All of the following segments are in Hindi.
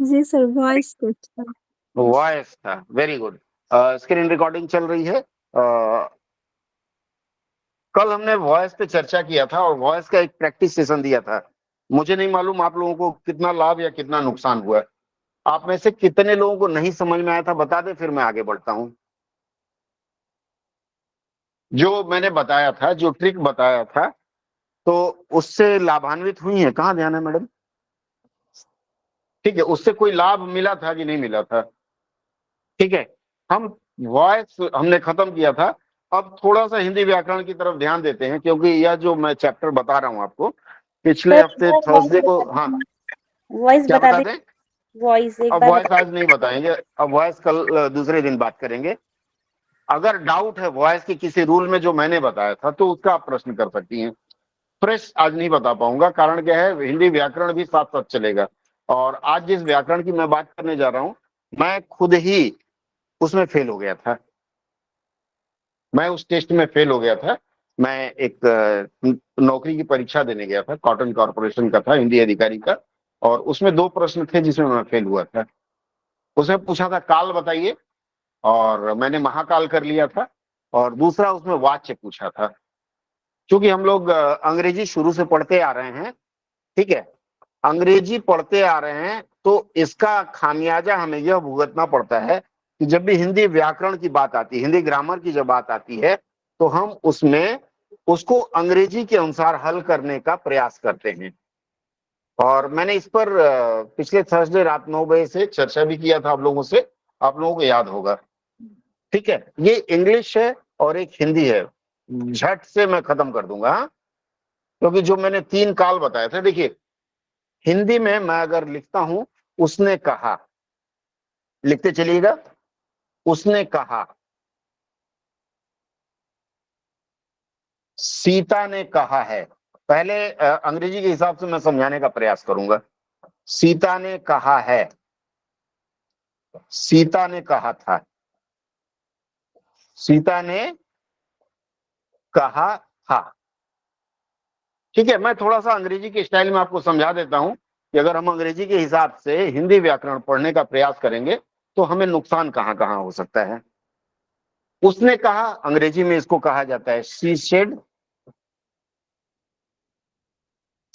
जी सर, वॉइस कुछ था। वॉइस था, वेरी गुड। स्क्रीन रिकॉर्डिंग चल रही है। कल हमने वॉइस पे चर्चा किया था और वॉइस का एक प्रैक्टिस सेशन दिया था। मुझे नहीं मालूम आप लोगों को कितना लाभ या कितना नुकसान हुआ है। आप में से कितने लोगों को नहीं समझ में आया था बता दे, फिर मैं आगे बढ़ता हूं। जो मैंने बताया था, जो ट्रिक बताया था, तो उससे लाभान्वित हुई है? कहाँ ध्यान है मैडम? ठीक है, उससे कोई लाभ मिला था कि नहीं मिला था? ठीक है, हम वॉइस हमने खत्म किया था। अब थोड़ा सा हिंदी व्याकरण की तरफ ध्यान देते हैं, क्योंकि यह जो मैं चैप्टर बता रहा हूं आपको, पिछले सर हफ्ते थर्सडे को। हाँ, वॉइस क्या बता बता दे। दें? वॉइस एक अब बार वॉइस बता। आज नहीं बताएंगे, अब वॉइस कल दूसरे दिन बात करेंगे। अगर डाउट है वॉइस के किसी रूल में जो मैंने बताया था, तो उसका आप प्रश्न कर सकती हैं। फ्रेश आज नहीं बता पाऊंगा, कारण क्या है, हिंदी व्याकरण भी साथ साथ चलेगा। और आज जिस व्याकरण की मैं बात करने जा रहा हूं, मैं खुद ही उसमें फेल हो गया था। मैं उस टेस्ट में फेल हो गया था। मैं एक नौकरी की परीक्षा देने गया था, कॉटन कॉरपोरेशन का था, हिंदी अधिकारी का। और उसमें दो प्रश्न थे जिसमें मैं फेल हुआ था। उसमें पूछा था काल बताइए, और मैंने महाकाल कर लिया था। और दूसरा उसमें वाच्य पूछा था। क्योंकि हम लोग अंग्रेजी शुरू से पढ़ते आ रहे हैं, ठीक है, अंग्रेजी पढ़ते आ रहे हैं, तो इसका खामियाजा हमें यह भुगतना पड़ता है कि जब भी हिंदी व्याकरण की बात आती है, हिंदी ग्रामर की जब बात आती है, तो हम उसमें उसको अंग्रेजी के अनुसार हल करने का प्रयास करते हैं। और मैंने इस पर पिछले थर्सडे रात 9 बजे से चर्चा भी किया था आप लोगों से, आप लोगों को याद होगा। ठीक है, ये इंग्लिश है और एक हिंदी है। झट से मैं खत्म कर दूंगा, हाँ? क्योंकि जो मैंने 3 काल बताए थे, देखिए, हिंदी में मैं अगर लिखता हूं उसने कहा, लिखते चलिएगा, उसने कहा, सीता ने कहा है। पहले अंग्रेजी के हिसाब से मैं समझाने का प्रयास करूंगा। सीता ने कहा है, सीता ने कहा था, सीता ने कहा था। ठीक है, मैं थोड़ा सा अंग्रेजी के स्टाइल में आपको समझा देता हूं कि अगर हम अंग्रेजी के हिसाब से हिंदी व्याकरण पढ़ने का प्रयास करेंगे तो हमें नुकसान कहां कहां हो सकता है। उसने कहा, अंग्रेजी में इसको कहा जाता है शी सेड।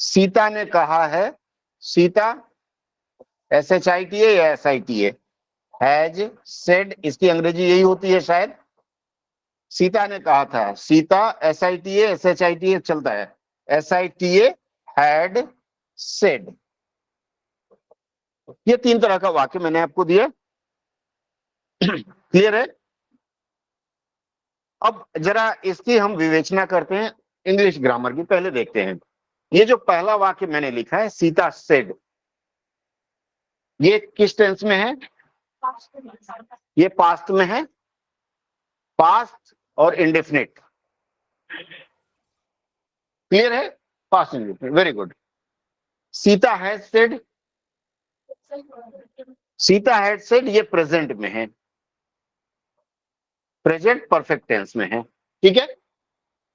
सीता ने कहा है, सीता, SHITA या SITA, हैज सेड, इसकी अंग्रेजी यही होती है शायद। सीता ने कहा था, सीता, SITA SHITA चलता है, SITA हैड सेड। ये 3 तरह का वाक्य मैंने आपको दिया। क्लियर है? अब जरा इसकी हम विवेचना करते हैं, इंग्लिश ग्रामर की पहले देखते हैं। ये जो पहला वाक्य मैंने लिखा है, सीता सेड, ये किस टेंस में है? ये पास्ट में है, पास्ट और इंडेफिनिट। क्लियर है? Past indefinite, very good. Sita has said, Sita had said, ये प्रेजेंट में है, प्रेजेंट परफेक्ट टेंस में है। ठीक है,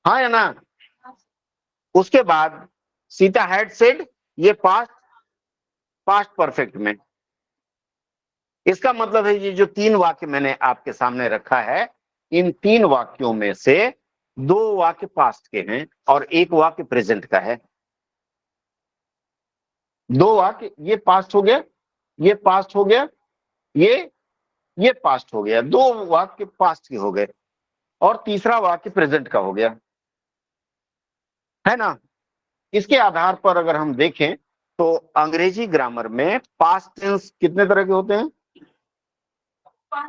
हाँ या ना? उसके बाद सीता हैड सेड, ये पास्ट, पास्ट परफेक्ट में। इसका मतलब है ये जो 3 वाक्य मैंने आपके सामने रखा है, इन 3 वाक्यों में से 2 वाक्य पास्ट के हैं और 1 वाक्य प्रेजेंट का है। 2 वाक्य, ये पास्ट हो गया, ये पास्ट हो गया, ये पास्ट हो गया, 2 वाक्य पास्ट के हो गए, और तीसरा वाक्य प्रेजेंट का हो गया, है ना? इसके आधार पर अगर हम देखें तो अंग्रेजी ग्रामर में पास्ट टेंस कितने तरह के होते हैं?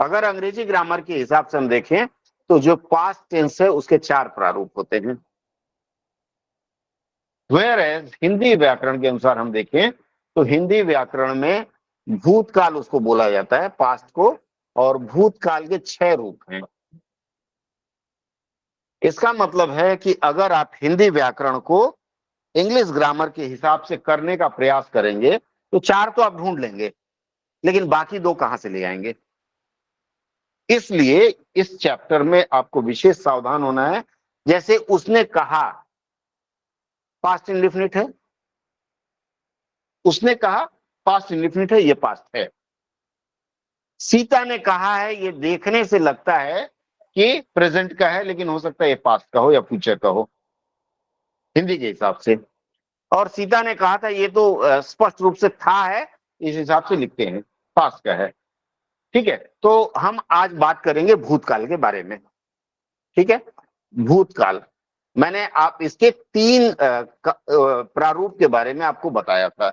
अगर अंग्रेजी ग्रामर के हिसाब से हम देखें तो जो पास्ट टेंस है उसके 4 प्रारूप होते हैं। वेयर एज हिंदी व्याकरण के अनुसार हम देखें तो हिंदी व्याकरण में भूतकाल उसको बोला जाता है, पास्ट को, और भूतकाल के 6 रूप हैं। इसका मतलब है कि अगर आप हिंदी व्याकरण को इंग्लिश ग्रामर के हिसाब से करने का प्रयास करेंगे तो 4 तो आप ढूंढ लेंगे, लेकिन बाकी 2 कहां से ले आएंगे? इसलिए इस चैप्टर में आपको विशेष सावधान होना है। जैसे उसने कहा, पास्ट इंडेफिनिट है, उसने कहा, पास्ट इंडेफिनिट है, ये पास्ट है। सीता ने कहा है, ये देखने से लगता है कि प्रेजेंट का है, लेकिन हो सकता है ये पास्ट का हो या फ्यूचर का हो, हिंदी के हिसाब से। और सीता ने कहा था, ये तो स्पष्ट रूप से था है, इस हिसाब से लिखते हैं, पास्ट का है। ठीक है, तो हम आज बात करेंगे भूतकाल के बारे में। ठीक है, भूतकाल। मैंने आप इसके 3 प्रारूप के बारे में आपको बताया था।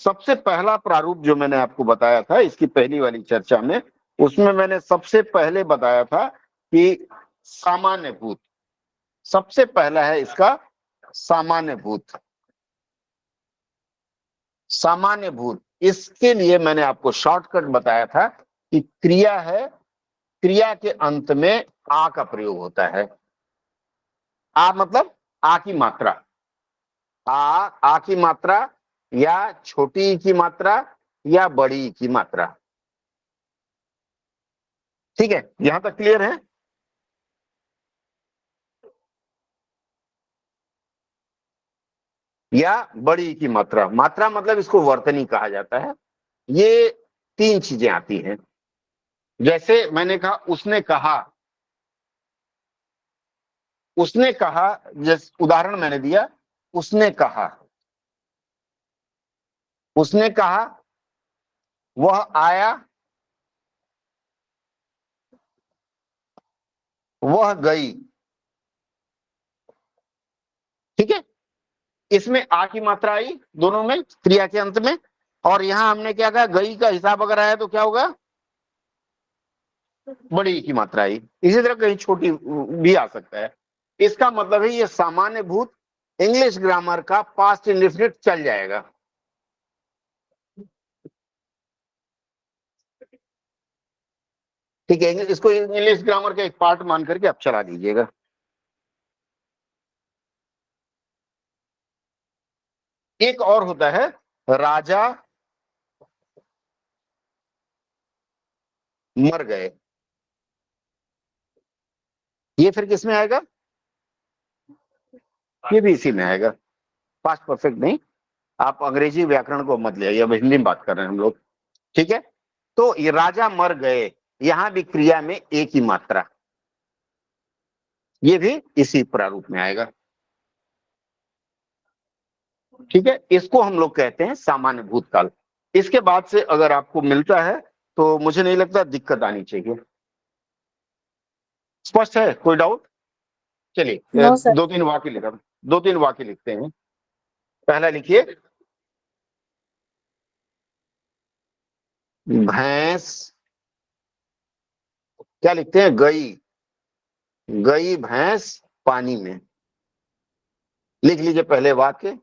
सबसे पहला प्रारूप जो मैंने आपको बताया था इसकी पहली वाली चर्चा में, उसमें मैंने सबसे पहले बताया था कि सामान्य भूत। सबसे पहला है इसका सामान्य भूत। सामान्य भूत, इसके लिए मैंने आपको शॉर्टकट बताया था कि क्रिया है, क्रिया के अंत में आ का प्रयोग होता है। आ मतलब आ की मात्रा, आ की मात्रा या छोटी ई की मात्रा या बड़ी ई की मात्रा। ठीक है, यहां तक क्लियर है? या बड़ी ई की मात्रा, मात्रा मतलब इसको वर्तनी कहा जाता है। ये 3 चीजें आती हैं। जैसे मैंने कहा उसने कहा, उसने कहा, जैसे उदाहरण मैंने दिया, उसने कहा, उसने कहा, वह आया, वह गई। ठीक है, इसमें आ की मात्रा आई दोनों में, क्रिया के अंत में। और यहां हमने क्या कहा, गई का हिसाब अगर आया तो क्या होगा, बड़ी की मात्रा आई। इसी तरह कहीं छोटी भी आ सकता है। इसका मतलब है ये सामान्य भूत इंग्लिश ग्रामर का पास्ट इंडेफिनिट चल जाएगा। ठीक है, इसको इंग्लिश ग्रामर का एक पार्ट मान करके आप चला दीजिएगा। एक और होता है राजा मर गए। ये फिर किस में आएगा? ये भी इसी में आएगा, पास्ट परफेक्ट नहीं। आप अंग्रेजी व्याकरण को मत ले आइए, अब हिंदी में बात कर रहे हैं हम लोग। ठीक है, तो ये राजा मर गए, यहां भी क्रिया में एक ही मात्रा, ये भी इसी प्रारूप में आएगा। ठीक है, इसको हम लोग कहते हैं सामान्य भूतकाल। इसके बाद से अगर आपको मिलता है तो मुझे नहीं लगता दिक्कत आनी चाहिए। स्पष्ट है? कोई डाउट? चलिए, नो सर। 2-3 वाक्य लिखा, 2-3 वाक्य लिखते हैं। पहला लिखिए, भैंस, क्या लिखते हैं, गई, गई भैंस पानी में। लिख लीजिए पहले वाक्य।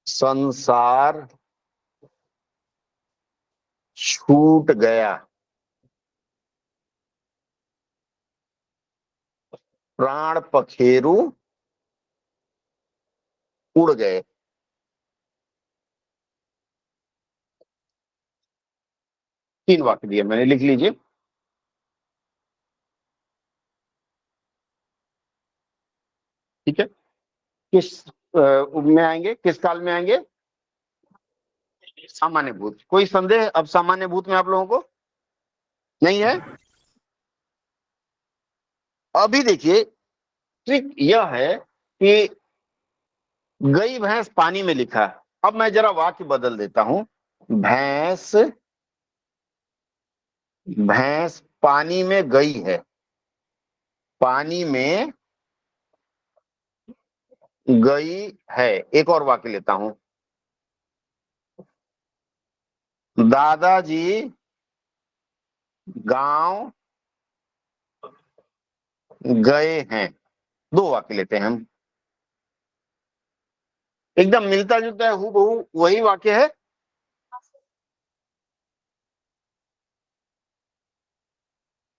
संसार छूट गया, प्राण पखेरु उड़ गए। 3 वाक्य दिए मैंने, लिख लीजिए। ठीक है, किस में आएंगे, किस काल में आएंगे? सामान्य भूत। कोई संदेह अब सामान्य भूत में आप लोगों को नहीं है? अभी देखिए, ट्रिक यह है कि गई भैंस पानी में लिखा, अब मैं जरा वाक्य बदल देता हूं। भैंस, भैंस पानी में गई है, पानी में गई है। एक और वाक्य लेता हूं, दादाजी गांव गए हैं। 2 वाक्य लेते हैं हम, एकदम मिलता जुलता है, हूबहू वही वाक्य है।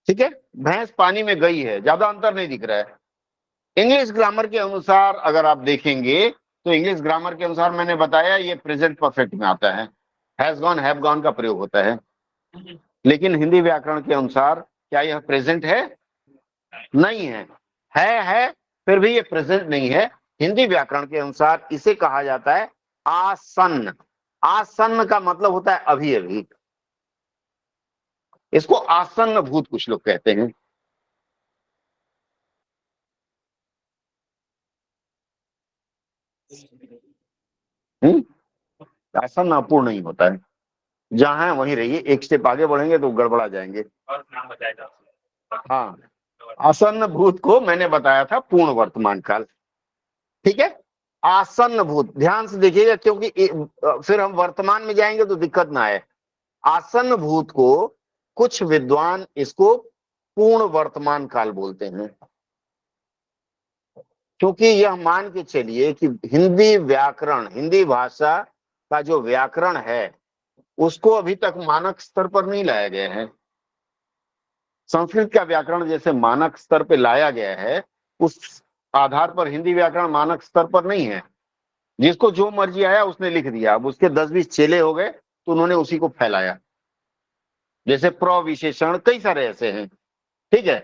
ठीक है, भैंस पानी में गई है, ज्यादा अंतर नहीं दिख रहा है। इंग्लिश ग्रामर के अनुसार अगर आप देखेंगे तो इंग्लिश ग्रामर के अनुसार मैंने बताया ये प्रेजेंट परफेक्ट में आता है, हैज गॉन हैव गॉन का प्रयोग होता है। लेकिन हिंदी व्याकरण के अनुसार क्या यह प्रेजेंट है? नहीं है, है फिर भी ये प्रेजेंट नहीं है। हिंदी व्याकरण के अनुसार इसे कहा जाता है आसन्न। आसन्न का मतलब होता है अभी अभी। इसको आसन्न भूत कुछ लोग कहते हैं। आसन्न अपूर्ण नहीं होता है, जहां है वहीं रहिए, एक स्टेप आगे बढ़ेंगे तो गड़बड़ा जाएंगे। हाँ, आसन्न भूत को मैंने बताया था पूर्ण वर्तमान काल। ठीक है, आसन्न भूत ध्यान से देखिएगा, क्योंकि फिर हम वर्तमान में जाएंगे तो दिक्कत ना आए। आसन्न भूत को कुछ विद्वान इसको पूर्ण वर्तमान काल बोलते हैं, क्योंकि यह मान के चलिए कि हिंदी व्याकरण, हिंदी भाषा का जो व्याकरण है उसको अभी तक मानक स्तर पर नहीं लाया गया है। संस्कृत का व्याकरण जैसे मानक स्तर पर लाया गया है, उस आधार पर हिंदी व्याकरण मानक स्तर पर नहीं है। जिसको जो मर्जी आया उसने लिख दिया। अब उसके 10-20 चेले हो गए तो उन्होंने उसी को फैलाया। जैसे प्रविशेषण कई सारे ऐसे हैं, ठीक है,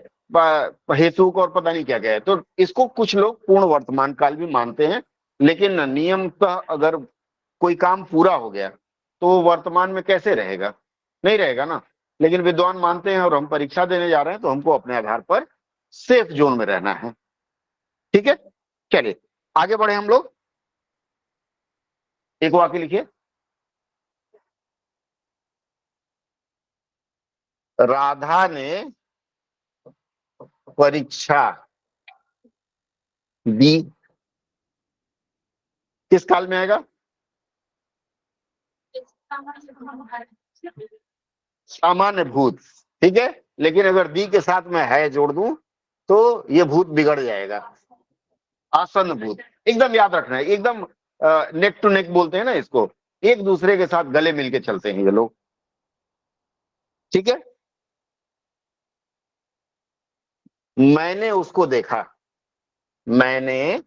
हेतुक और पता नहीं क्या क्या है। तो इसको कुछ लोग पूर्ण वर्तमान काल भी मानते हैं, लेकिन नियमतः अगर कोई काम पूरा हो गया तो वो वर्तमान में कैसे रहेगा, नहीं रहेगा ना। लेकिन विद्वान मानते हैं, और हम परीक्षा देने जा रहे हैं तो हमको अपने आधार पर सेफ जोन में रहना है। ठीक है, चलिए आगे बढ़े हम लोग। एक वाक्य लिखिए। राधा ने परीक्षा दी, किस काल में आएगा? सामान्य भूत। ठीक है, लेकिन अगर दी के साथ में है जोड़ दूं तो ये भूत बिगड़ जाएगा। आसन्न भूत एकदम याद रखना है, एकदम नेक टू नेक बोलते हैं ना इसको, एक दूसरे के साथ गले मिलके चलते हैं ये लोग। ठीक है, मैंने उसको देखा, मैंने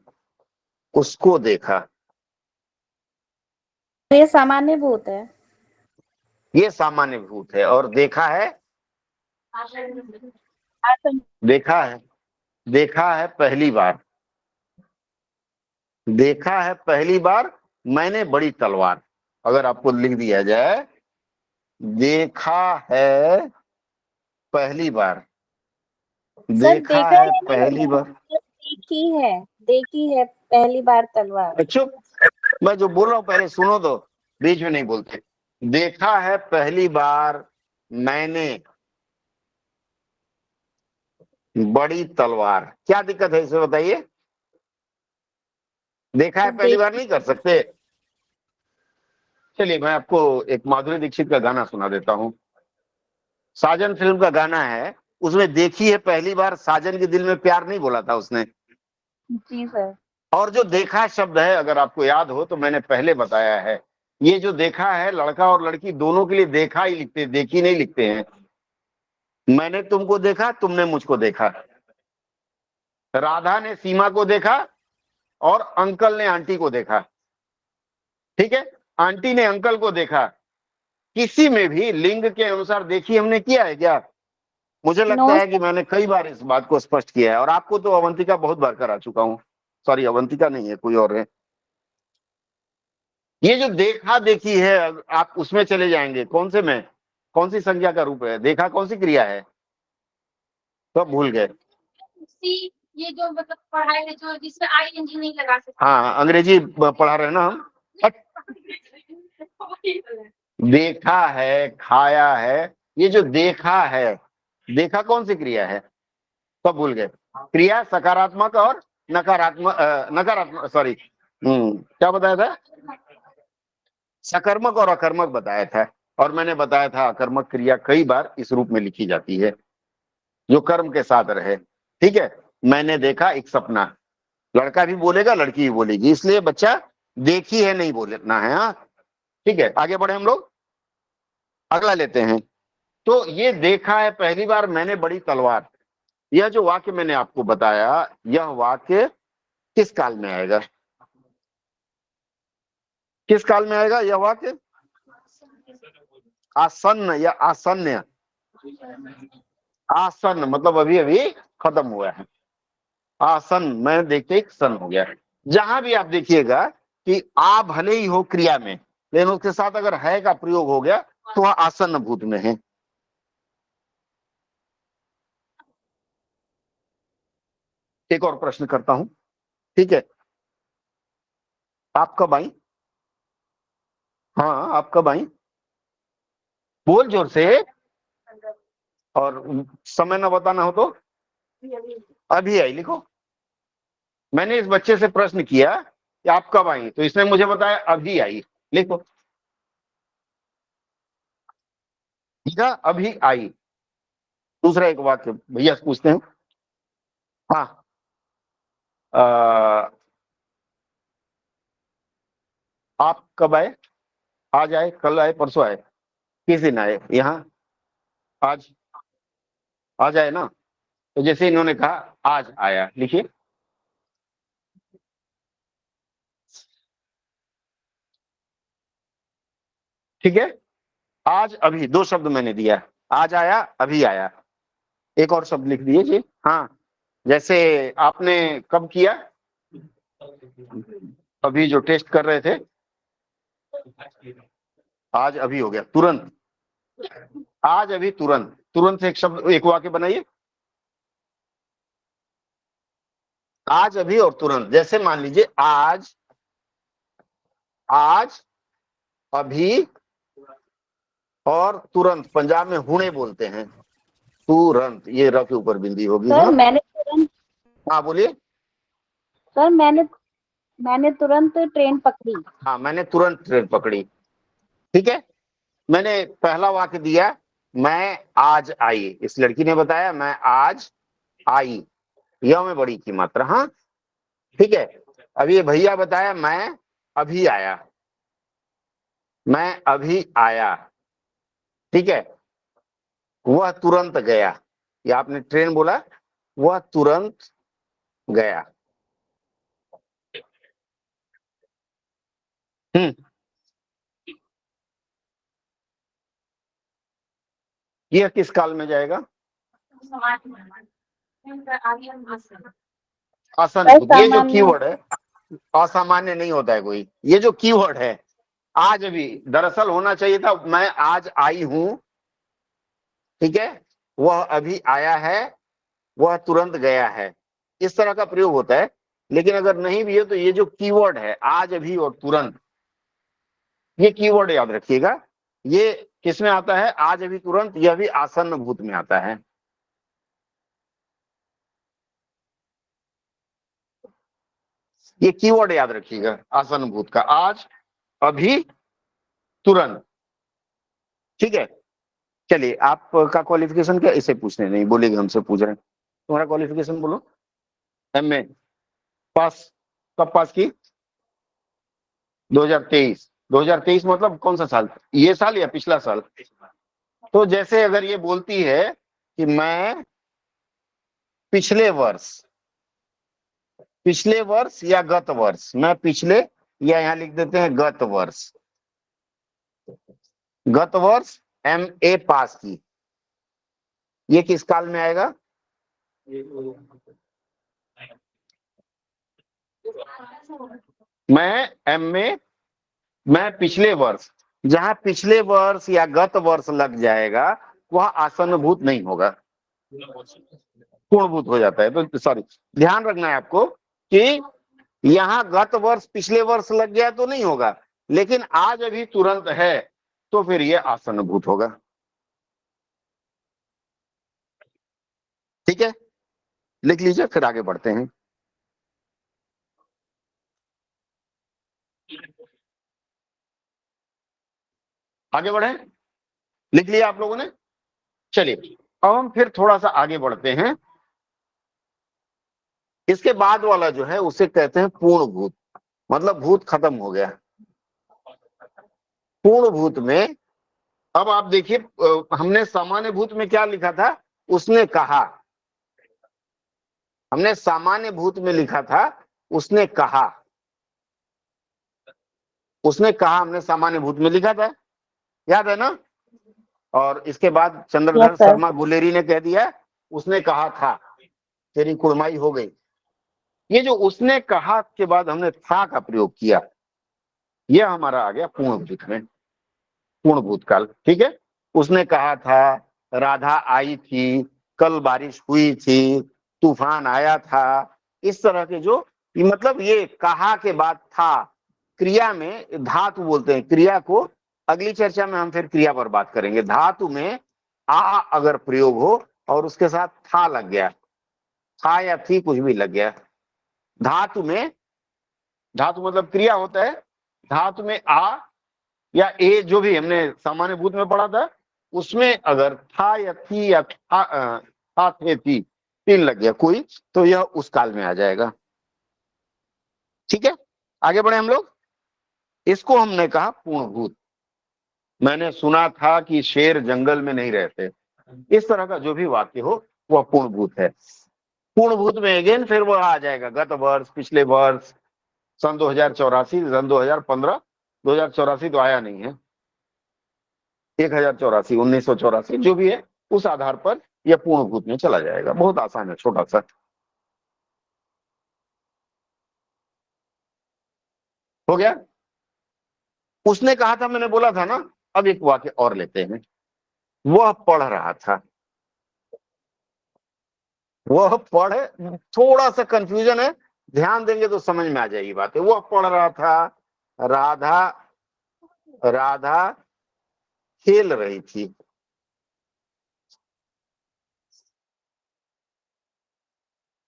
उसको देखा, ये सामान्य भूत है। ये सामान्य भूत है। और देखा है, देखा है, देखा है पहली बार, देखा है पहली बार मैंने बड़ी तलवार। अगर आपको लिख दिया जाए देखा है पहली बार, सर देखा देखा है है नहीं पहली होगा, बार। देखी है पहली बार तलवार। चुप, मैं जो बोल रहा हूं पहले सुनो तो, बीच में नहीं बोलते। देखा है पहली बार मैंने बड़ी तलवार। क्या दिक्कत है इसे बताइए? देखा है पहली बार नहीं कर सकते? चलिए मैं आपको एक माधुरी दीक्षित का गाना सुना देता हूं। साजन फिल्म का गाना है, उसमें देखी है पहली बार, साजन के दिल में प्यार नहीं बोला था उसने। जी सर। और जो देखा शब्द है, अगर आपको याद हो तो मैंने पहले बताया है, ये जो देखा है लड़का और लड़की दोनों के लिए देखा ही लिखते, देखी नहीं लिखते हैं। मैंने तुमको देखा, तुमने मुझको देखा। राधा ने सीमा को देखा और अंकल ने आंटी को देखा। ठीक है, आंटी ने अंकल को देखा। किसी में भी लिंग के अनुसार देखी हमने किया है क्या? मुझे लगता नो है कि मैंने कई बार इस बात को स्पष्ट किया है, और आपको तो अवंतिका बहुत बार करा चुका हूं। सॉरी, अवंतिका नहीं है, कोई और है। ये जो देखा देखी है, आप उसमें चले जाएंगे, कौन से में, कौन सी संज्ञा का रूप है? देखा कौन सी क्रिया है? तो भूल गए। ये जो मतलब पढ़ाई है जो जिसमें आईएनजी नहीं लगा सकते। हाँ, अंग्रेजी पढ़ा रहे ना हम। देखा है, खाया है, ये जो देखा है, देखा कौन सी क्रिया है? तो भूल गए। क्रिया सकारात्मक और नकारात्मक, नकारात्मक सॉरी, क्या बताया था? सकर्मक और अकर्मक बताया था। और मैंने बताया था अकर्मक क्रिया कई बार इस रूप में लिखी जाती है, जो कर्म के साथ रहे। ठीक है, मैंने देखा एक सपना, लड़का भी बोलेगा लड़की भी बोलेगी, इसलिए बच्चा देखी है नहीं बोलना है। हाँ, ठीक है, आगे बढ़े हम लोग, अगला लेते हैं। तो ये देखा है पहली बार मैंने बड़ी तलवार, यह जो वाक्य मैंने आपको बताया, यह वाक्य किस काल में आएगा? किस काल में आएगा यह वाक्य? आसन्न या आसन्न? आसन्न मतलब अभी अभी खत्म हुआ है। आसन मैं देखते ही सन हो गया। जहां भी आप देखिएगा कि आ भले ही हो क्रिया में, लेकिन उसके साथ अगर है का प्रयोग हो गया तो वह आसन्न भूत में है। एक और प्रश्न करता हूं, ठीक है? आप कब आई? हाँ, आप कब आई? बोल जोर से। और समय ना बताना हो तो अभी आई लिखो। मैंने इस बच्चे से प्रश्न किया कि आप कब आई, तो इसने मुझे बताया अभी आई। लिखो, सीधा अभी आई। दूसरा एक वाक्य भैया से पूछते हैं। हाँ, आप कब आए? आज आए, कल आए, परसों आए, किस दिन आए यहाँ? आज, आज आए ना? तो जैसे इन्होंने कहा आज आया, लिखिए। ठीक है, आज अभी, दो शब्द मैंने दिया, आज आया, अभी आया। एक और शब्द लिख दिए जी। हाँ, जैसे आपने कब किया? अभी जो टेस्ट कर रहे थे, आज अभी हो गया, तुरंत। आज अभी तुरंत, तुरंत से एक शब्द, एक वाक्य बनाइए। आज अभी और तुरंत, जैसे मान लीजिए आज, आज अभी और तुरंत, पंजाब में हुणे बोलते हैं, तुरंत, ये र के ऊपर बिंदी होगी। सर हाँ, मैंने तुरंत, हाँ बोलिए। सर मैंने तुरंत ट्रेन पकड़ी। हाँ, मैंने तुरंत ट्रेन पकड़ी। ठीक है, मैंने पहला वाक्य दिया, मैं आज आई। इस लड़की ने बताया मैं आज आई, यह में बड़ी की मात्रा। हाँ, ठीक है। अब ये भैया बताया मैं अभी आया, मैं अभी आया। ठीक है, वह तुरंत गया। ये आपने ट्रेन बोला, वह तुरंत गया। यह किस काल में जाएगा? आसन। ये जो कीवर्ड है, असामान्य नहीं होता है कोई। ये जो कीवर्ड है आज अभी, दरअसल होना चाहिए था मैं आज आई हूं। ठीक है, वह अभी आया है, वह तुरंत गया है, इस तरह का प्रयोग होता है। लेकिन अगर नहीं भी है तो ये जो कीवर्ड है आज अभी और तुरंत, ये कीवर्ड याद रखिएगा। ये किसमें आता है? आज अभी तुरंत, यह भी आसन्न भूत में आता है। ये कीवर्ड याद रखिएगा आसन्न भूत का, आज अभी तुरंत। ठीक है, चलिए आपका क्वालिफिकेशन क्या? इसे पूछने नहीं बोलेगे, हमसे पूछ रहे हैं। तुम्हारा क्वालिफिकेशन बोलो। एमए पास, कब पास की? 2023। 2023 मतलब कौन सा साल? ये साल या पिछला साल? तो जैसे अगर ये बोलती है कि मैं पिछले वर्ष, पिछले वर्ष या गत वर्ष, मैं पिछले, या यहां लिख देते हैं गत वर्ष, गत वर्ष एमए पास की, ये किस काल में आएगा? मैं एमए, मैं पिछले वर्ष, जहां पिछले वर्ष या गत वर्ष लग जाएगा वह आसन्न भूत नहीं होगा, पूर्णभूत हो जाता है। तो सॉरी, ध्यान रखना है आपको कि यहां गत वर्ष पिछले वर्ष लग गया तो नहीं होगा, लेकिन आज अभी तुरंत है तो फिर यह आसन्न भूत होगा। ठीक है, लिख लीजिए, फिर आगे बढ़ते हैं। आगे बढ़े, लिख लिया आप लोगों ने? चलिए अब हम फिर थोड़ा सा आगे बढ़ते हैं। इसके बाद वाला जो है उसे कहते हैं पूर्ण भूत, मतलब भूत खत्म हो गया। पूर्ण भूत में अब आप देखिए, हमने सामान्य भूत में क्या लिखा था? उसने कहा, हमने सामान्य भूत में लिखा था उसने कहा, उसने कहा, हमने सामान्य भूत में लिखा था, याद है ना? और इसके बाद चंद्रधर Yes, sir. शर्मा गुलेरी ने कह दिया उसने कहा था, तेरी कुड़माई हो गई। ये जो उसने कहा के बाद हमने था का प्रयोग किया, यह हमारा आ गया पूर्ण भूत में, पूर्ण भूतकाल। ठीक है, उसने कहा था, राधा आई थी, कल बारिश हुई थी, तूफान आया था, इस तरह के जो मतलब ये कहा के बाद था, क्रिया में धातु बोलते हैं क्रिया को। अगली चर्चा में हम फिर क्रिया पर बात करेंगे। धातु में आ अगर प्रयोग हो और उसके साथ था लग गया, था या थी कुछ भी लग गया, धातु में, धातु मतलब क्रिया होता है, धातु में आ या ए जो भी हमने सामान्य भूत में पढ़ा था, उसमें अगर था या थी या था थे थी तीन लग गया कोई, तो यह उस काल में आ जाएगा। ठीक है, आगे बढ़े हम लोग। इसको हमने कहा पूर्ण भूत। मैंने सुना था कि शेर जंगल में नहीं रहते, इस तरह का जो भी वाक्य हो वह पूर्ण भूत है। पूर्ण भूत में अगेन फिर वह आ जाएगा गत वर्ष, पिछले वर्ष, सन 2084, सन 2015, 2084 तो आया नहीं है, 1084, 1984 जो भी है, उस आधार पर यह पूर्ण भूत में चला जाएगा। बहुत आसान है, छोटा सा। हो गया। उसने कहा था, मैंने बोला था ना। अब एक वाक्य और लेते हैं। वह पढ़ रहा था, वह पढ़, थोड़ा सा कंफ्यूजन है, ध्यान देंगे तो समझ में आ जाएगी बातें। वह पढ़ रहा था, राधा, राधा खेल रही थी।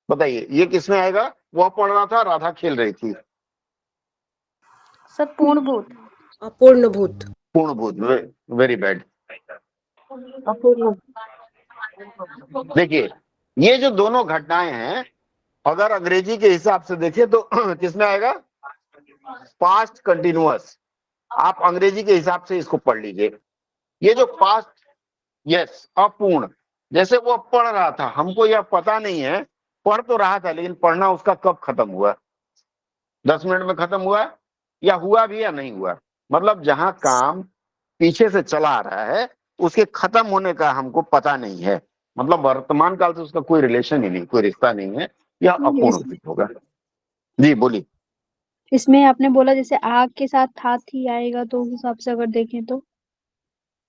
बताइए ये किसमें आएगा? वह पढ़ रहा था, राधा खेल रही थी। सर पूर्ण भूत। अपूर्ण भूत। पूर्ण भूत, वेरी बैड। अपूर्ण। देखिए ये जो दोनों घटनाएं हैं, अगर अंग्रेजी के हिसाब से देखिए तो किसमें आएगा? Past continuous. आप अंग्रेजी के हिसाब से इसको पढ़ लीजिए। ये जो पास्ट, यस, अपूर्ण। जैसे वो पढ़ रहा था, हमको यह पता नहीं है, पढ़ तो रहा था, लेकिन पढ़ना उसका कब खत्म हुआ? 10 मिनट में खत्म हुआ या हुआ भी या नहीं हुआ? मतलब जहां काम पीछे से चला आ रहा है, उसके खत्म होने का हमको पता नहीं है। मतलब वर्तमान काल से उसका कोई रिलेशन ही नहीं, कोई रिश्ता नहीं है, यह अपूर्ण भूत होगा। जी बोलिए। इसमें आपने बोला जैसे आग के साथ था थी आएगा, तो उस हिसाब से अगर देखें तो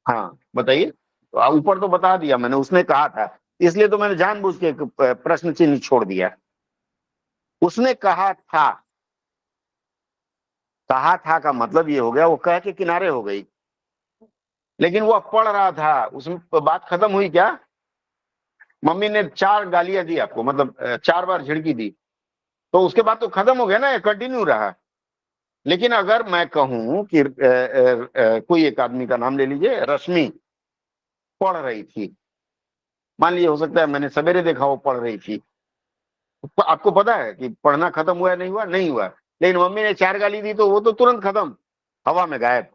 हाँ बताइए। तो ऊपर तो बता दिया मैंने, उसने कहा था, इसलिए तो मैंने जानबूझ के एक प्रश्न चिन्ह छोड़ दिया। उसने कहा था, कहा था का मतलब ये हो गया वो कह के किनारे हो गई, लेकिन वो पढ़ रहा था, उसमें बात खत्म हुई क्या? मम्मी ने 4 गालियां दी आपको, मतलब 4 बार झिड़की दी, तो उसके बाद तो खत्म हो गया ना, कंटिन्यू रहा। लेकिन अगर मैं कहूं कि कोई एक आदमी का नाम ले लीजिए, रश्मि पढ़ रही थी, मान लीजिए, हो सकता है मैंने सवेरे देखा वो पढ़ रही थी, तो आपको पता है कि पढ़ना खत्म हुआ नहीं हुआ? नहीं हुआ। लेकिन मम्मी ने 4 गाली दी तो वो तो तुरंत खत्म, हवा में गायब।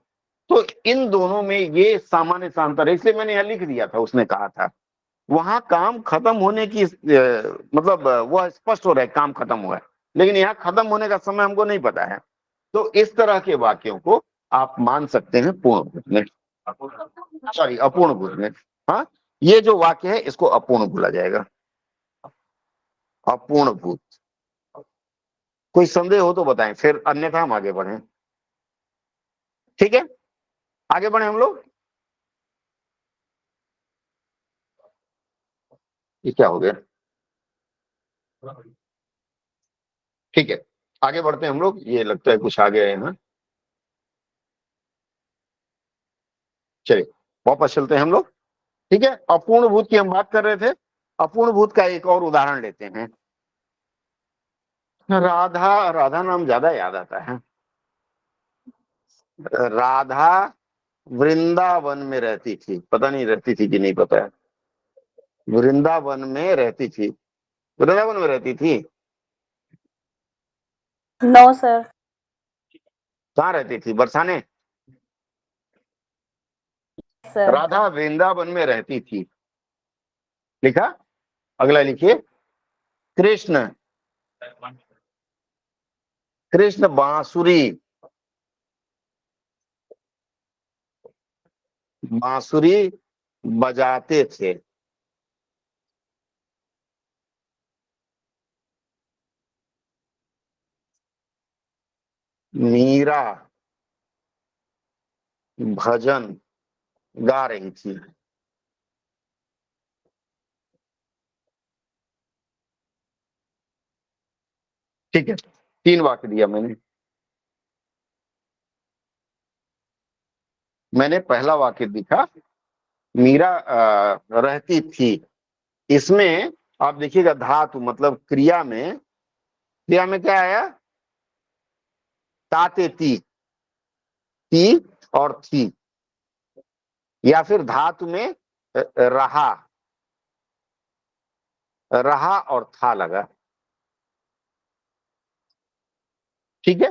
तो इन दोनों में ये सामान्य सा अंतर है, इसलिए मैंने यह लिख दिया था। उसने कहा था, वहां काम खत्म होने की मतलब वह स्पष्ट हो रहा है काम खत्म हुआ है, लेकिन यहाँ खत्म होने का समय हमको नहीं पता है। तो इस तरह के वाक्यों को आप मान सकते हैं पूर्ण भूत में, सॉरी अपूर्ण भूत में। हाँ, ये जो वाक्य है इसको अपूर्ण बोला जाएगा, अपूर्ण भूत। कोई संदेह हो तो बताएं, फिर अन्यथा हम आगे बढ़ें। ठीक है, आगे बढ़े हम लोग। ये क्या हो गया? ठीक है, आगे बढ़ते हैं हम लोग। ये लगता है कुछ आगे है ना, चलिए वापस चलते हैं हम लोग। ठीक है, अपूर्ण भूत की हम बात कर रहे थे। अपूर्ण भूत का एक और उदाहरण लेते हैं। राधा, राधा नाम ज्यादा याद आता है। राधा वृंदावन में रहती थी, पता नहीं रहती थी कि नहीं पता है। वृंदावन में रहती थी, वृंदावन में रहती थी। No sir. कहाँ रहती थी? बरसाने। सर राधा वृंदावन में रहती थी, लिखा। अगला लिखिए, कृष्ण, कृष्ण बांसुरी, बांसुरी बजाते थे। मीरा भजन गा रही थी। ठीक है, 3 वाक्य दिया मैंने पहला वाक्य दिखा, मीरा रहती थी। इसमें आप देखिएगा धातु मतलब क्रिया में क्या आया? ताते ती और थी, या फिर धातु में रहा और था लगा। ठीक है,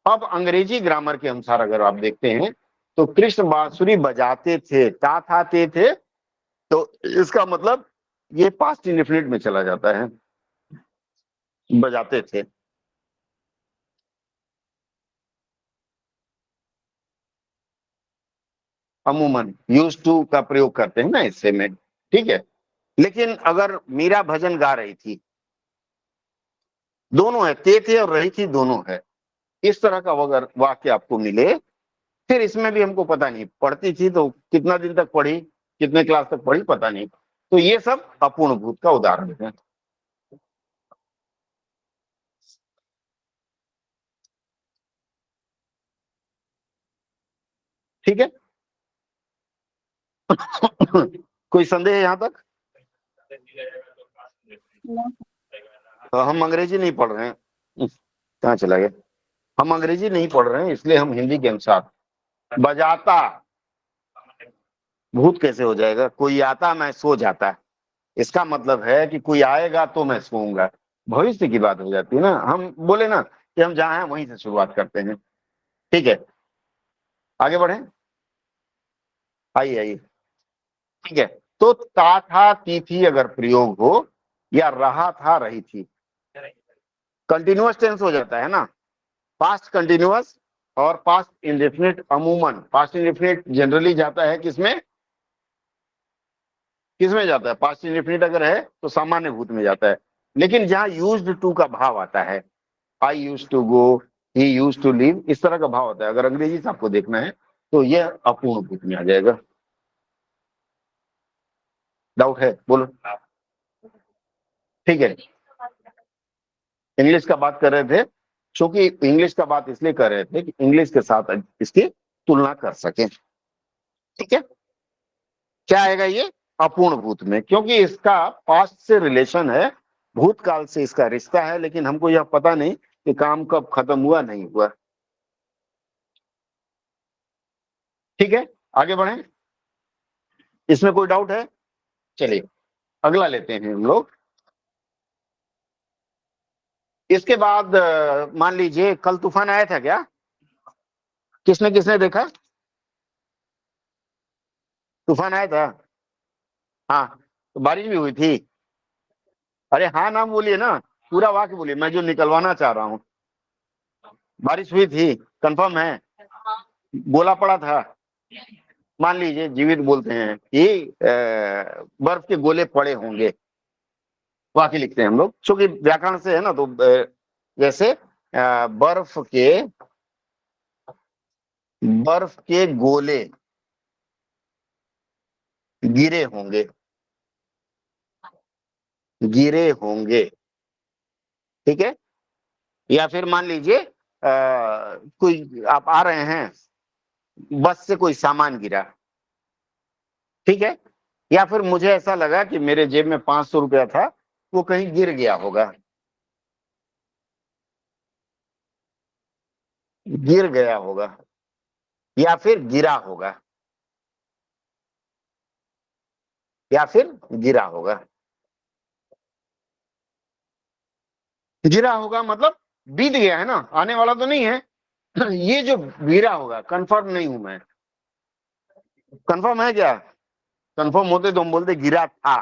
अब अंग्रेजी ग्रामर के अनुसार अगर आप देखते हैं तो कृष्ण बांसुरी बजाते थे, ता था ते थे, तो इसका मतलब ये पास्ट इंडेफिनिट में चला जाता है, बजाते थे। अमूमन यूज टू का प्रयोग करते हैं ना इससे में। ठीक है, लेकिन अगर मीरा भजन गा रही थी, दोनों है, थे और रही थी दोनों है, इस तरह का अगर वाक्य आपको मिले, फिर इसमें भी हमको पता नहीं, पढ़ती थी तो कितना दिन तक पढ़ी, कितने क्लास तक पढ़ी पता नहीं, तो ये सब अपूर्ण भूत का उदाहरण है। ठीक है, कोई संदेह यहां तक? हम अंग्रेजी नहीं पढ़ रहे हैं, कहाँ चला गया? हम अंग्रेजी नहीं पढ़ रहे हैं, इसलिए हम हिंदी के अनुसार। बजाता भूत कैसे हो जाएगा? कोई आता मैं सो जाता, इसका मतलब है कि कोई आएगा तो मैं सोऊंगा, भविष्य की बात हो जाती है ना। हम बोले ना कि हम जहां हैं वहीं से शुरुआत करते हैं। ठीक है, आगे बढ़े, आइए आइए। ठीक है, तो ता था ती थी अगर प्रयोग हो, या रहा था रही थी, कंटिन्यूअस टेंस हो जाता है ना, पास्ट कंटिन्यूअस और पास्ट इंडेफिनिट। अमूमन पास्ट इंडेफिनिट जनरली जाता है किसमें जाता है? पास्ट इंडेफिनिट अगर है तो सामान्य भूत में जाता है, लेकिन जहां यूज्ड टू का भाव आता है, I used to go, he used to live, इस तरह का भाव होता है, अगर अंग्रेजी से आपको देखना है तो यह अपूर्ण भूत में आ जाएगा। डाउट है? बोलो। ठीक है, इंग्लिश का बात कर रहे थे, क्योंकि इंग्लिश का बात इसलिए कर रहे थे कि इंग्लिश के साथ इसकी तुलना कर सके। ठीक है, क्या आएगा ये? अपूर्ण भूत में, क्योंकि इसका पास्ट से रिलेशन है, भूतकाल से इसका रिश्ता है, लेकिन हमको यह पता नहीं कि काम कब खत्म हुआ नहीं हुआ। ठीक है, आगे बढ़ें, इसमें कोई डाउट है? चलिए अगला लेते हैं हम लोग। इसके बाद मान लीजिए कल तूफान आया था क्या? किसने किसने देखा? तूफान आया था? हाँ, तो बारिश भी हुई थी? अरे हाँ नाम बोलिए ना, पूरा वाक्य बोलिए, मैं जो निकलवाना चाह रहा हूँ। बारिश हुई थी, कंफर्म है? गोला पड़ा था? मान लीजिए जीवित बोलते हैं कि बर्फ के गोले पड़े होंगे, वाक्य लिखते हैं हम लोग, क्योंकि व्याकरण से है ना, तो जैसे बर्फ के गोले गिरे होंगे। ठीक है, या फिर मान लीजिए कोई आप आ रहे हैं, बस से कोई सामान गिरा। ठीक है, या फिर मुझे ऐसा लगा कि मेरे जेब में 500 रुपया था, वो कहीं गिर गया होगा, या फिर गिरा होगा, गिरा होगा मतलब बीत गया है ना, आने वाला तो नहीं है। ये जो गिरा होगा, कंफर्म नहीं हूं मैं, कंफर्म है क्या? कंफर्म होते तो हम बोलते गिरा था,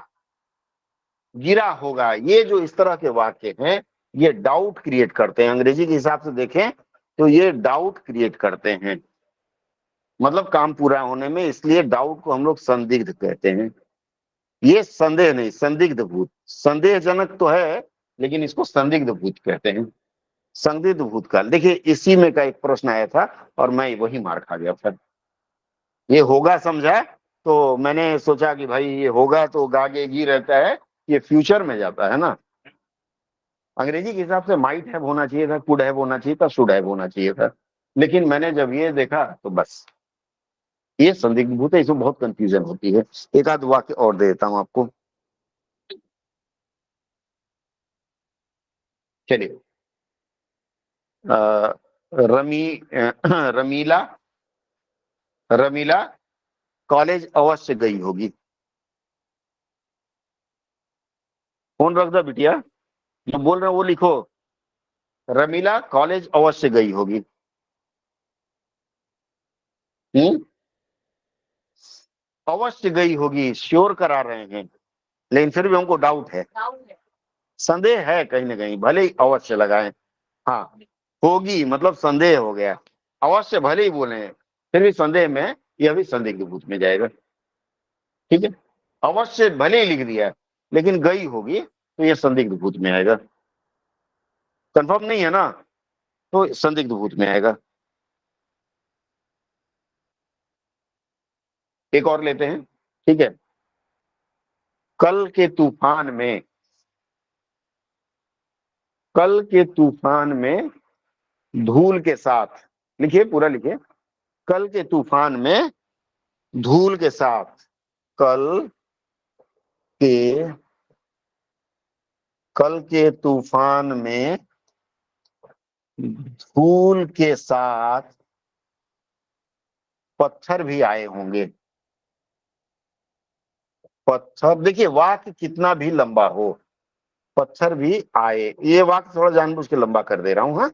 गिरा होगा। ये जो इस तरह के वाक्य हैं, ये डाउट क्रिएट करते हैं। अंग्रेजी के हिसाब से देखें तो ये डाउट क्रिएट करते हैं, मतलब काम पूरा होने में, इसलिए डाउट को हम लोग संदिग्ध कहते हैं। ये संदेह नहीं, संदिग्ध भूत, संदेहजनक तो है लेकिन इसको संदिग्ध भूत कहते हैं। संदिग्ध भूतकाल। देखिए इसी में का एक प्रश्न आया था और मैं वही मार खा गया फिर। ये होगा समझा तो मैंने सोचा कि भाई ये होगा तो गागेगी रहता है, ये फ्यूचर में जाता है ना। अंग्रेजी के हिसाब से माइट हैव होना चाहिए था, कुड हैव होना चाहिए था, शुड हैव होना चाहिए था, लेकिन मैंने जब ये देखा तो बस ये संदिग्ध भूत है, इसमें बहुत कंफ्यूजन होती है। एक आध वाक्य और दे देता हूं आपको। चलिए रमीला रमीला कॉलेज अवश्य गई होगी। फोन रख दो बिटिया, जो बोल रहे हो वो लिखो। रमीला कॉलेज अवश्य गई होगी। अवश्य गई होगी श्योर करा रहे हैं, लेकिन फिर भी हमको डाउट है, संदेह है कहीं ना कहीं, भले ही अवश्य लगाएं। हाँ होगी मतलब संदेह हो गया, अवश्य भले ही बोले फिर भी संदेह में, यह भी संदिग्ध भूत में जाएगा। ठीक है, अवश्य भले ही लिख दिया लेकिन गई होगी तो यह संदिग्ध भूत में आएगा। कंफर्म नहीं है ना, तो संदिग्ध भूत में आएगा। एक और लेते हैं, ठीक है। कल के तूफान में, कल के तूफान में धूल के साथ, लिखिए पूरा लिखिए। कल के तूफान में धूल के साथ, कल के कल के तूफान में धूल के साथ पत्थर भी आए होंगे। पत्थर, देखिए वाक्य कितना भी लंबा हो, पत्थर भी आए, ये वाक्य थोड़ा जानबूझ के लंबा कर दे रहा हूं। हाँ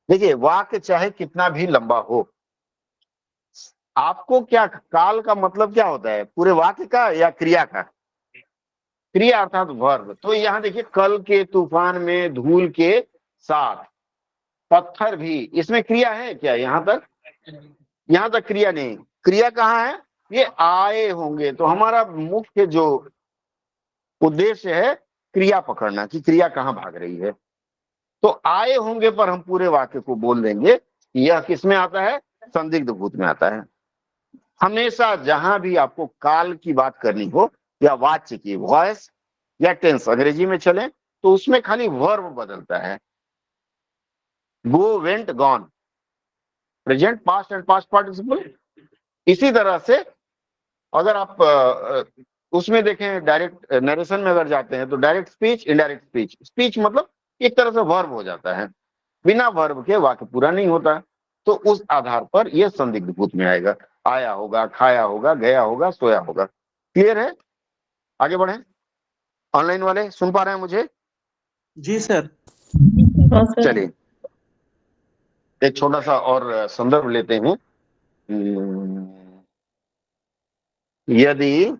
देखिए वाक्य चाहे कितना भी लंबा हो, आपको क्या काल का मतलब क्या होता है, पूरे वाक्य का या क्रिया का? क्रिया अर्थात वर्ब। तो यहाँ देखिए कल के तूफान में धूल के साथ पत्थर भी, इसमें क्रिया है क्या? यहां तक क्रिया नहीं, क्रिया कहाँ है? ये आए होंगे। तो हमारा मुख्य जो उद्देश्य है क्रिया पकड़ना, कि क्रिया कहाँ भाग रही है। तो आए होंगे पर हम पूरे वाक्य को बोल देंगे, यह किस में आता है? संदिग्ध भूत में आता है। हमेशा जहां भी आपको काल की बात करनी हो या वाच्य की, वॉइस या टेंस अंग्रेजी में चले तो उसमें खाली वर्ब बदलता है, go, went, gone, present, past and past participle. इसी तरह से अगर आप उसमें देखें डायरेक्ट नरेशन में अगर जाते हैं तो direct speech, indirect speech, speech मतलब एक तरह से वर्ब हो जाता है, बिना वर्ब के वाक्य पूरा नहीं होता। तो उस आधार पर यह संदिग्ध भूत में आएगा, आया होगा, खाया होगा, गया होगा, सोया होगा। क्लियर है? आगे बढ़े। ऑनलाइन वाले सुन पा रहे हैं मुझे? जी सर। हाँ सर। चलिए एक छोटा सा और संदर्भ लेते हैं। यदि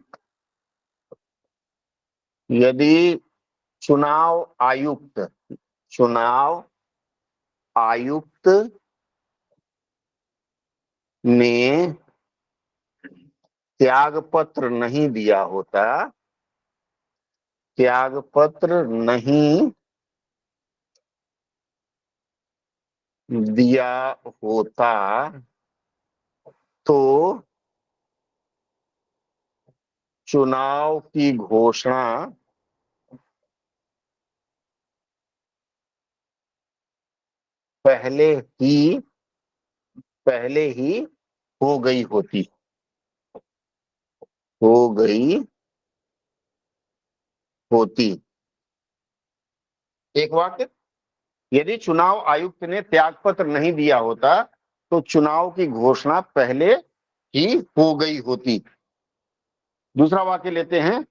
यदि चुनाव आयुक्त, चुनाव आयुक्त ने त्याग पत्र नहीं दिया होता, त्याग पत्र नहीं दिया होता तो चुनाव की घोषणा पहले ही हो गई होती, हो गई होती। एक वाक्य, यदि चुनाव आयुक्त ने त्याग पत्र नहीं दिया होता तो चुनाव की घोषणा पहले ही हो गई होती। दूसरा वाक्य लेते हैं,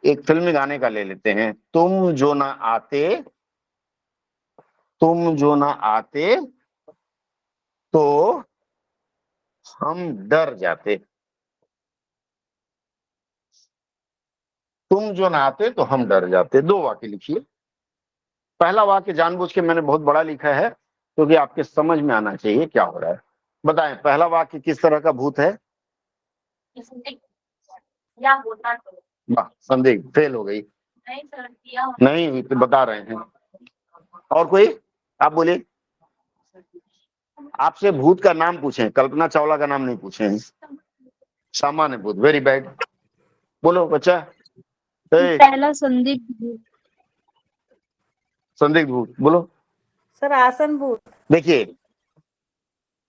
एक फिल्मी गाने का ले लेते हैं। तुम जो ना आते, तुम जो ना आते तो हम डर जाते, तुम जो ना आते तो हम डर जाते। दो वाक्य लिखिए। पहला वाक्य जानबूझ के मैंने बहुत बड़ा लिखा है क्योंकि आपके समझ में आना चाहिए क्या हो रहा है। बताएं पहला वाक्य किस तरह का भूत है? या होता तो वाह, संदिग्ध, फेल हो गई। नहीं सर, किया नहीं हुई तो बता रहे हैं। और कोई? आप बोलिए। आपसे भूत का नाम पूछें, कल्पना चावला का नाम नहीं पूछे हैं। सामान्य भूत, वेरी बैड। बोलो बच्चा। ए, पहला संदिग्ध। संदिग्ध भूत बोलो। सर आसन भूत। देखिए,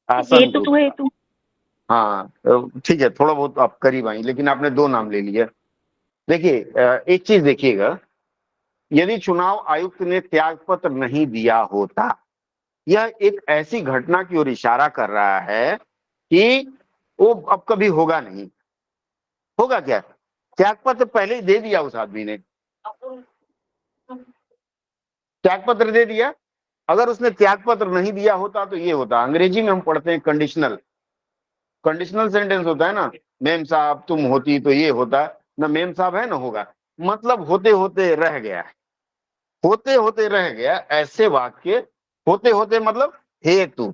आसन हेतु भूत, तो हेतु। हाँ ठीक है, थोड़ा बहुत आप करीब आई, लेकिन आपने 2 नाम ले लिए। देखिए एक चीज देखिएगा, यदि चुनाव आयुक्त ने त्याग पत्र नहीं दिया होता, यह एक ऐसी घटना की ओर इशारा कर रहा है कि वो अब कभी होगा नहीं। होगा क्या? त्याग पत्र पहले ही दे दिया उस आदमी ने, त्याग पत्र दे दिया। अगर उसने त्याग पत्र नहीं दिया होता तो ये होता, अंग्रेजी में हम पढ़ते हैं कंडीशनल, कंडीशनल सेंटेंस होता है ना, मेम साहब तुम होती तो ये होता, ना मेम साहब है ना होगा, मतलब होते होते रह गया, होते होते रह गया। ऐसे वाक्य होते होते मतलब हेतु,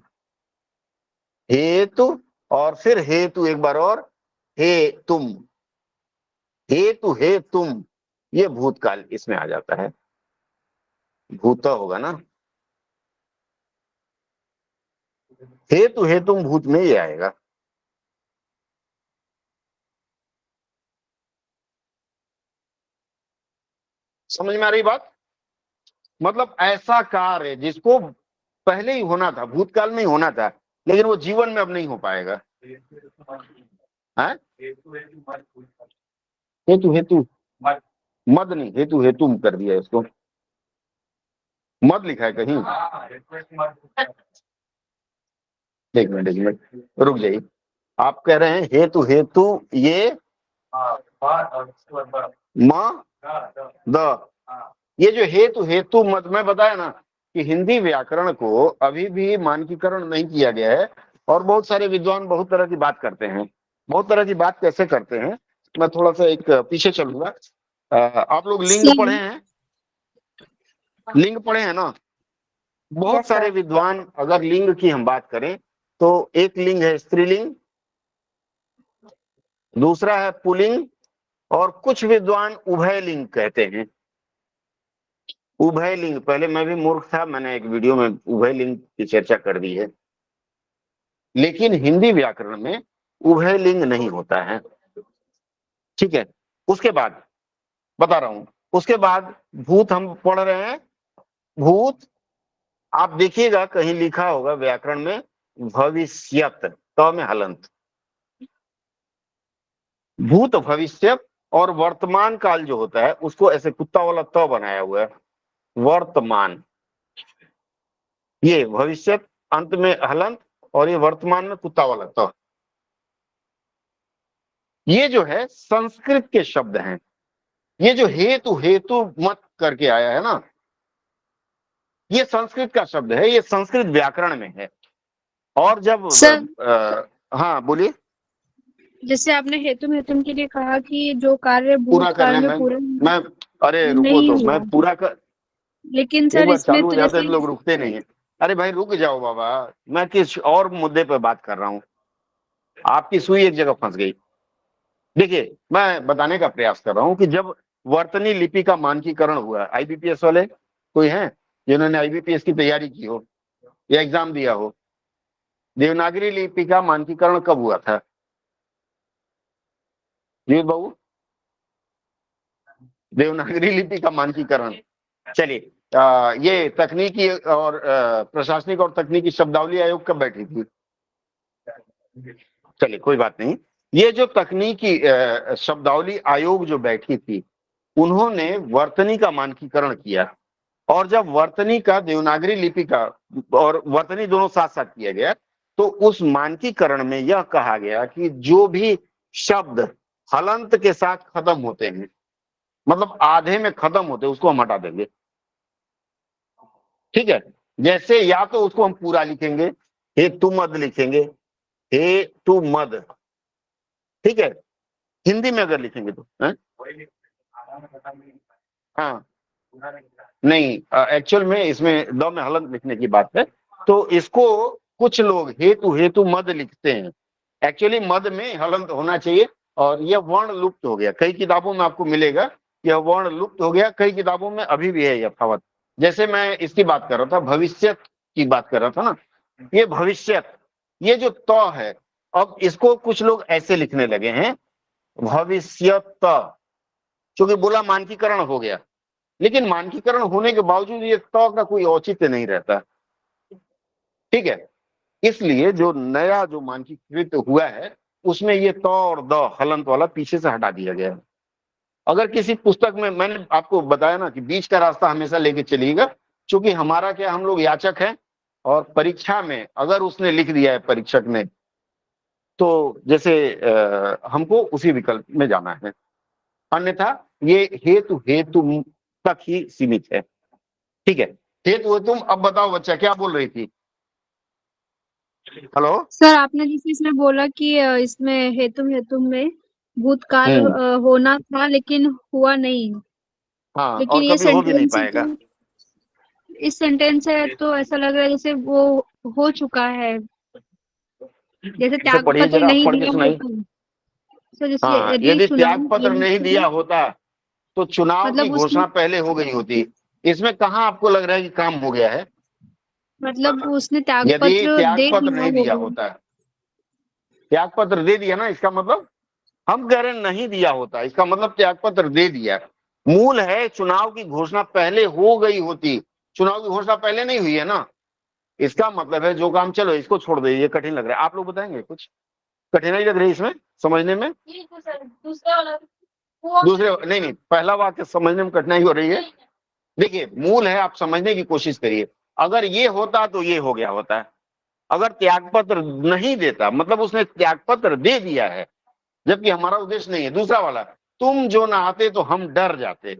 हेतु और फिर हेतु एक बार और, हे तुम, हेतु हे तुम, ये भूतकाल इसमें आ जाता है। भूत होगा ना, हेतु हे तुम भूत में ये आएगा। समझ में आ रही बात? मतलब ऐसा कार्य जिसको पहले ही होना था, भूतकाल में ही होना था, लेकिन वो जीवन में अब नहीं हो पाएगा। है हेतु हेतु मद नहीं, हेतु हेतु कर दिया इसको, मद लिखा है कहीं। एक मिनट रुक जाइए। आप कह रहे हैं हेतु हेतु ये म द, ये जो हेतु हेतु मत में बताया ना कि हिंदी व्याकरण को अभी भी मानकीकरण नहीं किया गया है, और बहुत सारे विद्वान बहुत तरह की बात करते हैं। बहुत तरह की बात कैसे करते हैं, मैं थोड़ा सा एक पीछे चलूंगा। आप लोग लिंग पढ़े हैं? लिंग पढ़े हैं ना? बहुत Yes, सारे sir. विद्वान, अगर लिंग की हम बात करें तो एक लिंग है स्त्रीलिंग, दूसरा है पुल्लिंग, और कुछ विद्वान उभय लिंग कहते हैं। उभय लिंग, पहले मैं भी मूर्ख था, मैंने एक वीडियो में उभय लिंग की चर्चा कर दी है, लेकिन हिंदी व्याकरण में उभय लिंग नहीं होता है। ठीक है, उसके बाद बता रहा हूं, उसके बाद भूत हम पढ़ रहे हैं। भूत आप देखिएगा कहीं लिखा होगा व्याकरण में भविष्यत, त में हलंत, भूत भविष्य, और वर्तमान काल जो होता है उसको ऐसे कुत्ता वाला त बनाया हुआ है, वर्तमान। ये भविष्य अंत में हलंत, और ये वर्तमान में कुत्ता वाला त। ये जो है संस्कृत के शब्द हैं। ये जो हेतु हेतु मत करके आया है ना, ये संस्कृत का शब्द है, ये संस्कृत व्याकरण में है। और जब सर, हाँ बोलिए। जैसे आपने हेतु हेतुम के लिए कहा कि जो कार्य पूरा कर भूतकाल रहे हैं में पूरा मैं अरे रुको नहीं तो हुआ, मैं पूरा कर, लेकिन एक सर बार इसमें चालू हो तो जाते हैं जैसे तो लोग रुकते नहीं है। अरे भाई रुक जाओ बाबा, मैं किस और मुद्दे पे बात कर रहा हूँ, आपकी सुई एक जगह फंस गई। देखिए मैं बताने का प्रयास कर रहा हूँ कि जब वर्तनी लिपि का मानकीकरण हुआ, आईबीपीएस वाले कोई हैं जिन्होंने आईबीपीएस की तैयारी की हो या एग्जाम दिया हो? देवनागरी लिपि का मानकीकरण कब हुआ था जी बाबू? देवनागरी लिपि का मानकीकरण, चलिए ये तकनीकी और प्रशासनिक और तकनीकी शब्दावली आयोग कब बैठी थी? चलिए कोई बात नहीं। ये जो तकनीकी शब्दावली आयोग जो बैठी थी, उन्होंने वर्तनी का मानकीकरण किया, और जब वर्तनी का देवनागरी लिपि का और वर्तनी दोनों साथ साथ किया गया, तो उस मानकीकरण में यह कहा गया कि जो भी शब्द हलंत के साथ खत्म होते हैं, मतलब आधे में खत्म होते हैं, उसको हम हटा देंगे। ठीक है, जैसे या तो उसको हम पूरा लिखेंगे, हे तु मद लिखेंगे, हे तु मद। ठीक है, हिंदी में अगर लिखेंगे तो हाँ नहीं, एक्चुअल में इसमें द में हलंत लिखने की बात है, तो इसको कुछ लोग हेतु हेतु मद लिखते हैं, एक्चुअली मद में हलंत होना चाहिए, और यह वर्ण लुप्त हो गया। कई किताबों में आपको मिलेगा यह वर्ण लुप्त हो गया, कई किताबों में अभी भी है यथावत, जैसे मैं इसकी बात कर रहा था, भविष्य की बात कर रहा था ना, ये भविष्य, ये जो त है, अब इसको कुछ लोग ऐसे लिखने लगे हैं भविष्यत, क्योंकि बोला मानकीकरण हो गया, लेकिन मानकीकरण होने के बावजूद ये त का कोई औचित्य नहीं रहता। ठीक है, इसलिए जो नया जो मानकीकृत हुआ है उसमें ये त और द हलंत वाला पीछे से हटा दिया गया है। अगर किसी पुस्तक में, मैंने आपको बताया ना कि बीच का रास्ता हमेशा लेके चलिएगा, क्योंकि हमारा क्या, हम लोग याचक हैं, और परीक्षा में अगर उसने लिख दिया है परीक्षक ने, तो जैसे हमको उसी विकल्प में जाना है, अन्यथा ये हेतु हेतु तक ही सीमित है। ठीक है, हेतु तुम अब बताओ बच्चा क्या बोल रही थी। हेलो। सर आपने जैसे इसमें बोला कि इसमें हेतु में भूतकाल होना था लेकिन हुआ नहीं, हाँ, लेकिन और ये कभी हो भी नहीं सेंटेंस पाएगा। तो, इस सेंटेंस है तो ऐसा लग रहा है जैसे वो हो चुका है, जैसे इसे त्याग पढ़िए पत्र जरा, नहीं पढ़ के दिया सुनाइए। होता। सर जैसे हाँ, यदि यदि चुनाव त्याग पत्र नहीं दिया होता तो चुनाव की मतलब उसने घोषणा पहले हो गई होती। इसमें कहाँ आपको लग रहा है कि काम हो गया है? मतलब उसने त्याग यदि पत्र त्याग दे पत्र दिया नहीं दिया होगा। होता है, त्याग पत्र दे दिया ना, इसका मतलब हम कह रहे हैं नहीं दिया होता, इसका मतलब त्याग पत्र दे दिया। मूल है चुनाव की घोषणा पहले हो गई होती, चुनाव की घोषणा पहले नहीं हुई है ना, इसका मतलब है जो काम, चलो इसको छोड़ दो, ये कठिन लग रहा है, आप लोग बताएंगे कुछ कठिनाई लग रही है इसमें समझने में? ये तो सर दूसरा वाला वो दूसरे नहीं नहीं, पहला वाक्य समझने में कठिनाई हो रही है। देखिए मूल है, आप समझने की कोशिश करिए। अगर ये होता तो ये हो गया होता है, अगर त्यागपत्र नहीं देता मतलब उसने त्यागपत्र दे दिया है, जबकि हमारा उद्देश्य नहीं है। दूसरा वाला, तुम जो ना आते तो हम डर जाते,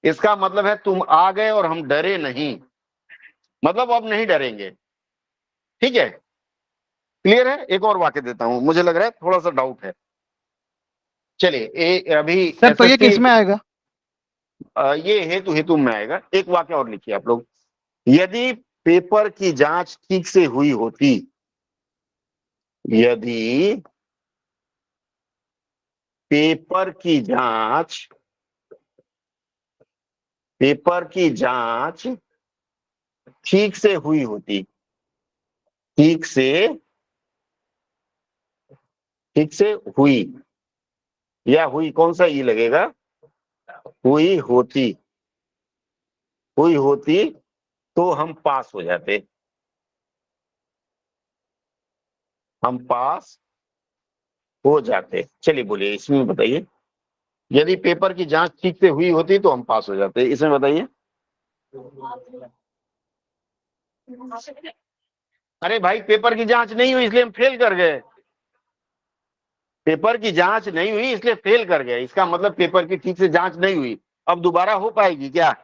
इसका मतलब है तुम आ गए और हम डरे नहीं, मतलब अब नहीं डरेंगे। ठीक है, क्लियर है? एक और वाक्य देता हूं, मुझे लग रहा है थोड़ा सा डाउट है। चलिए अभी सर तो ये एसएससी, किस में आएगा? ये हेतु हेतु में आएगा। एक वाक्य और लिखिए आप लोग, यदि पेपर की जांच ठीक से हुई होती, यदि पेपर की जांच, पेपर की जांच ठीक से हुई होती, ठीक से हुई, या हुई कौन सा ई लगेगा, हुई होती, हुई होती तो हम पास हो जाते, हम पास हो जाते। चलिए बोलिए इसमें बताइए, यदि पेपर की जांच ठीक से हुई होती तो हम पास हो जाते, इसमें बताइए। अरे भाई पेपर की जांच नहीं हुई इसलिए हम फेल कर गए, पेपर की जांच नहीं हुई इसलिए फेल कर गए, इसका मतलब पेपर की ठीक से जांच नहीं हुई, अब दोबारा हो पाएगी क्या?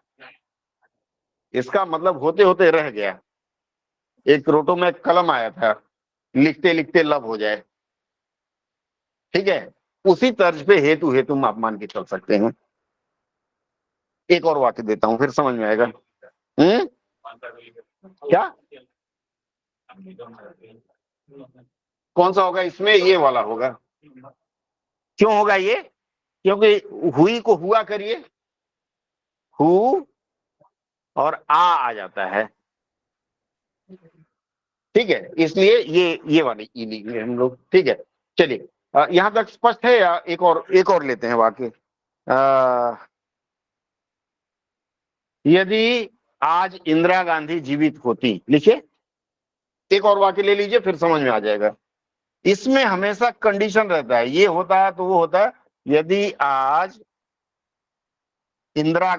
इसका मतलब होते होते रह गया। एक रोटो में कलम आया था, लिखते लिखते लब हो जाए। ठीक है, उसी तर्ज पे हेतु हेतु में आप मान के चल सकते हैं। एक और वाक्य देता हूं फिर समझ में आएगा। क्या कौन सा होगा इसमें? ये वाला होगा। क्यों होगा ये? क्योंकि हुई को हुआ करिए, हु और आ जाता है। ठीक है, इसलिए ये वाली ई लिखेंगे हम लोग। ठीक है, चलिए यहां तक स्पष्ट है या एक और लेते हैं वाक्य। यदि आज इंदिरा गांधी जीवित होती, लिखिए एक और वाक्य ले लीजिए फिर समझ में आ जाएगा। इसमें हमेशा कंडीशन रहता है, ये होता है तो वो होता है। यदि आज इंदिरा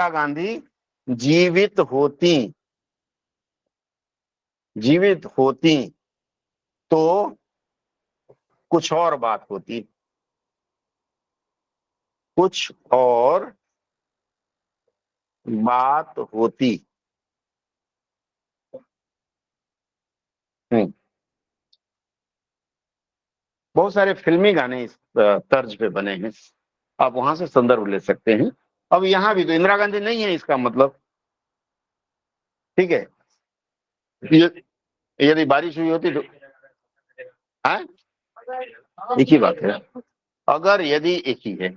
गांधी जीवित होती, जीवित होती तो कुछ और बात होती, कुछ और बात होती। बहुत सारे फिल्मी गाने इस तर्ज पे बने हैं, आप वहां से संदर्भ ले सकते हैं। अब यहां भी तो इंदिरा गांधी नहीं है इसका मतलब। ठीक है, यदि बारिश हुई होती तो हाँ? एक ही बात है, अगर यदि एक ही है।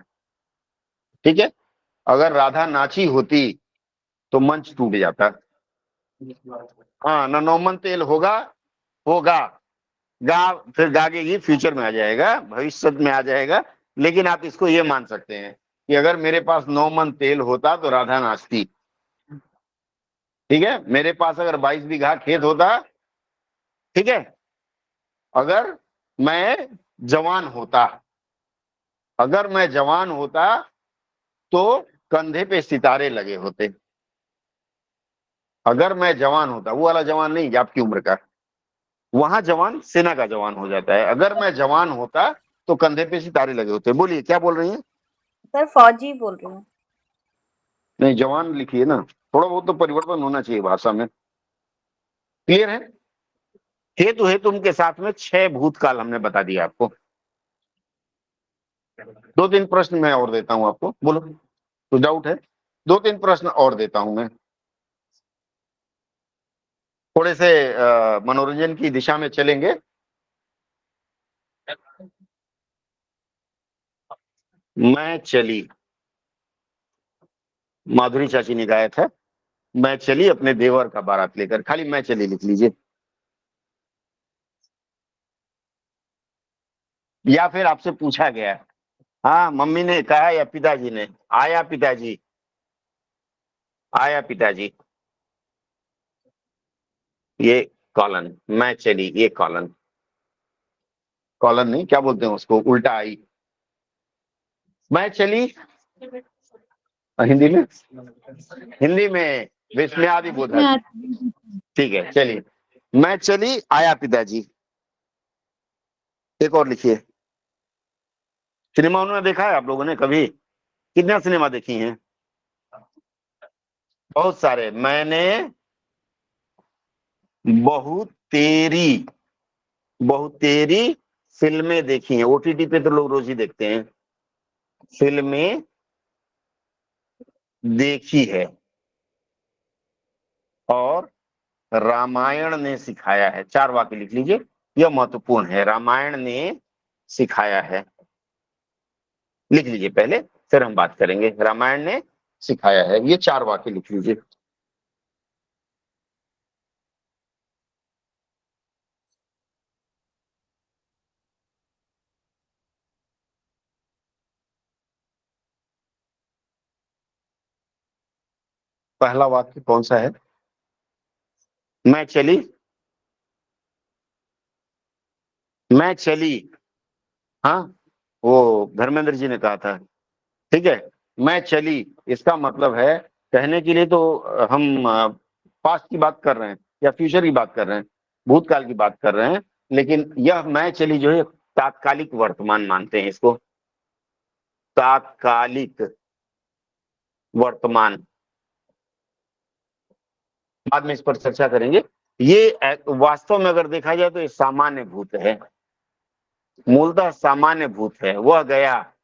ठीक है, अगर राधा नाची होती तो मंच टूट जाता। हाँ, न नौमन तेल होगा, होगा, गा, फिर गागेगी, फ्यूचर में आ जाएगा, भविष्य में आ जाएगा। लेकिन आप इसको ये मान सकते हैं कि अगर मेरे पास 9 मन तेल होता तो राधा नाचती। ठीक है, मेरे पास अगर 22 बीघा खेत होता, ठीक है, अगर मैं जवान होता, अगर मैं जवान होता तो कंधे पे सितारे लगे होते। अगर मैं जवान होता, वो वाला जवान नहीं कि आपकी उम्र का, वहां जवान सेना का जवान हो जाता है। अगर मैं जवान होता तो कंधे पे सितारे लगे होते। बोलिए क्या बोल रही हैं? सर फौजी बोल रही हूँ। नहीं, जवान लिखिए ना, थोड़ा बहुत तो परिवर्तन होना चाहिए भाषा में। क्लियर है? हेतु हेतुम के साथ में 6 भूतकाल हमने बता दिया आपको। 2-3 प्रश्न मैं और देता हूं आपको, बोलो तो डाउट है? 2-3 प्रश्न और देता हूं मैं, थोड़े से मनोरंजन की दिशा में चलेंगे। मैं चली, माधुरी चाची ने गाया था, मैं चली अपने देवर का बारात लेकर। खाली मैं चली लिख लीजिए, या फिर आपसे पूछा गया, हाँ मम्मी ने कहा या पिताजी ने, आया पिताजी, आया पिताजी, ये कॉलन, मैं चली, ये कॉलन, कॉलन नहीं, क्या बोलते हैं उसको, उल्टा आई। मैं चली हिंदी में, हिंदी में विस्मयादि बोधक। ठीक है, चलिए, मैं चली आया पिताजी। एक और लिखिए। सिनेमा उन्होंने देखा है आप लोगों ने कभी? कितना सिनेमा देखी हैं? बहुत सारे। मैंने बहुत तेरी, बहुत तेरी फिल्में देखी हैं। ओटीटी पे तो लोग रोज ही देखते हैं। फिल्में देखी है और रामायण ने सिखाया है। 4 वाक्य लिख लीजिए, यह महत्वपूर्ण है। रामायण ने सिखाया है, लिख लीजिए पहले, फिर हम बात करेंगे। रामायण ने सिखाया है, ये 4 वाक्य लिख लीजिए। पहला वाक्य कौन सा है? मैं चली, मैं चली, हाँ, वो धर्मेंद्र जी ने कहा था। ठीक है, मैं चली, इसका मतलब है, कहने के लिए तो हम पास्ट की बात कर रहे हैं या फ्यूचर की बात कर रहे हैं, भूतकाल की बात कर रहे हैं, लेकिन यह मैं चली जो है तात्कालिक वर्तमान मानते हैं इसको, तात्कालिक वर्तमान। बाद में इस पर चर्चा करेंगे। ये वास्तव में अगर देखा जाए तो ये सामान्य भूत है, मूलतः सामान्य भूत है। वह गया,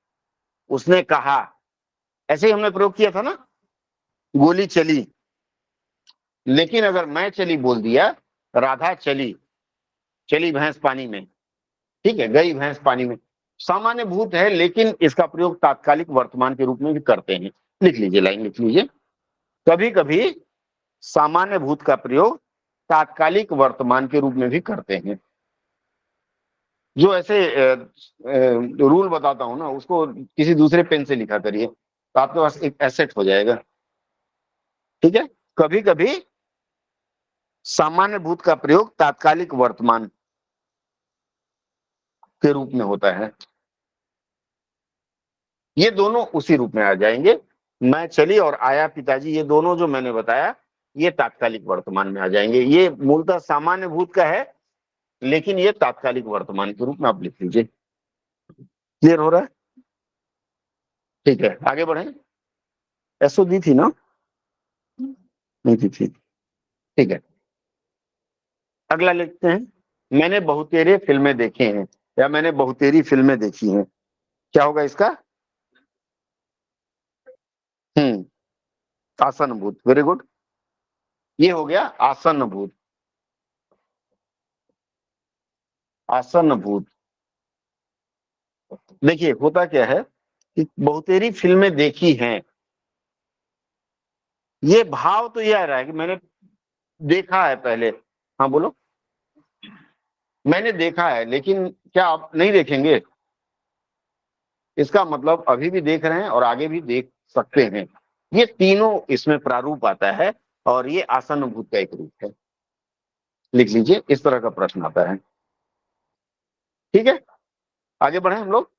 उसने कहा, ऐसे ही हमने प्रयोग किया था ना, गोली चली। लेकिन अगर मैं चली बोल दिया, राधा चली, चली भैंस पानी में, ठीक है, गई भैंस पानी में, सामान्य भूत है, लेकिन इसका प्रयोग तात्कालिक वर्तमान के रूप में भी करते हैं। लिख लीजिए, लाइन लिख लीजिए। कभी कभी सामान्य भूत का प्रयोग तात्कालिक वर्तमान के रूप में भी करते हैं। जो ऐसे रूल बताता हूं ना, उसको किसी दूसरे पेन से लिखा करिए तो आपके पास एक एसेट हो जाएगा। ठीक है, कभी कभी सामान्य भूत का प्रयोग तात्कालिक वर्तमान के रूप में होता है। ये दोनों उसी रूप में आ जाएंगे। मैं चली और आया पिताजी, ये दोनों जो मैंने बताया, ये तात्कालिक वर्तमान में आ जाएंगे। ये मूलतः सामान्य भूत का है, लेकिन ये तात्कालिक वर्तमान के रूप में आप लिख लीजिए। क्लियर हो रहा है? ठीक है, आगे बढ़े। एसओ दी थी ना? नहीं दी थी। ठीक है, अगला लिखते हैं। मैंने बहुतेरे फिल्में देखे हैं, या मैंने बहुतेरी फिल्में देखी हैं। क्या होगा इसका? आसन भूत। वेरी गुड, ये हो गया आसन भूत। आसन भूत, देखिए होता क्या है कि बहुतेरी फिल्में देखी हैं, ये भाव तो ये आ रहा है कि मैंने देखा है पहले। हाँ बोलो। मैंने देखा है, लेकिन क्या आप नहीं देखेंगे? इसका मतलब अभी भी देख रहे हैं और आगे भी देख सकते हैं। ये तीनों इसमें प्रारूप आता है और ये आसन्न भूत का एक रूप है। लिख लीजिए, इस तरह का प्रश्न आता है। ठीक है, आगे बढ़े हम लोग।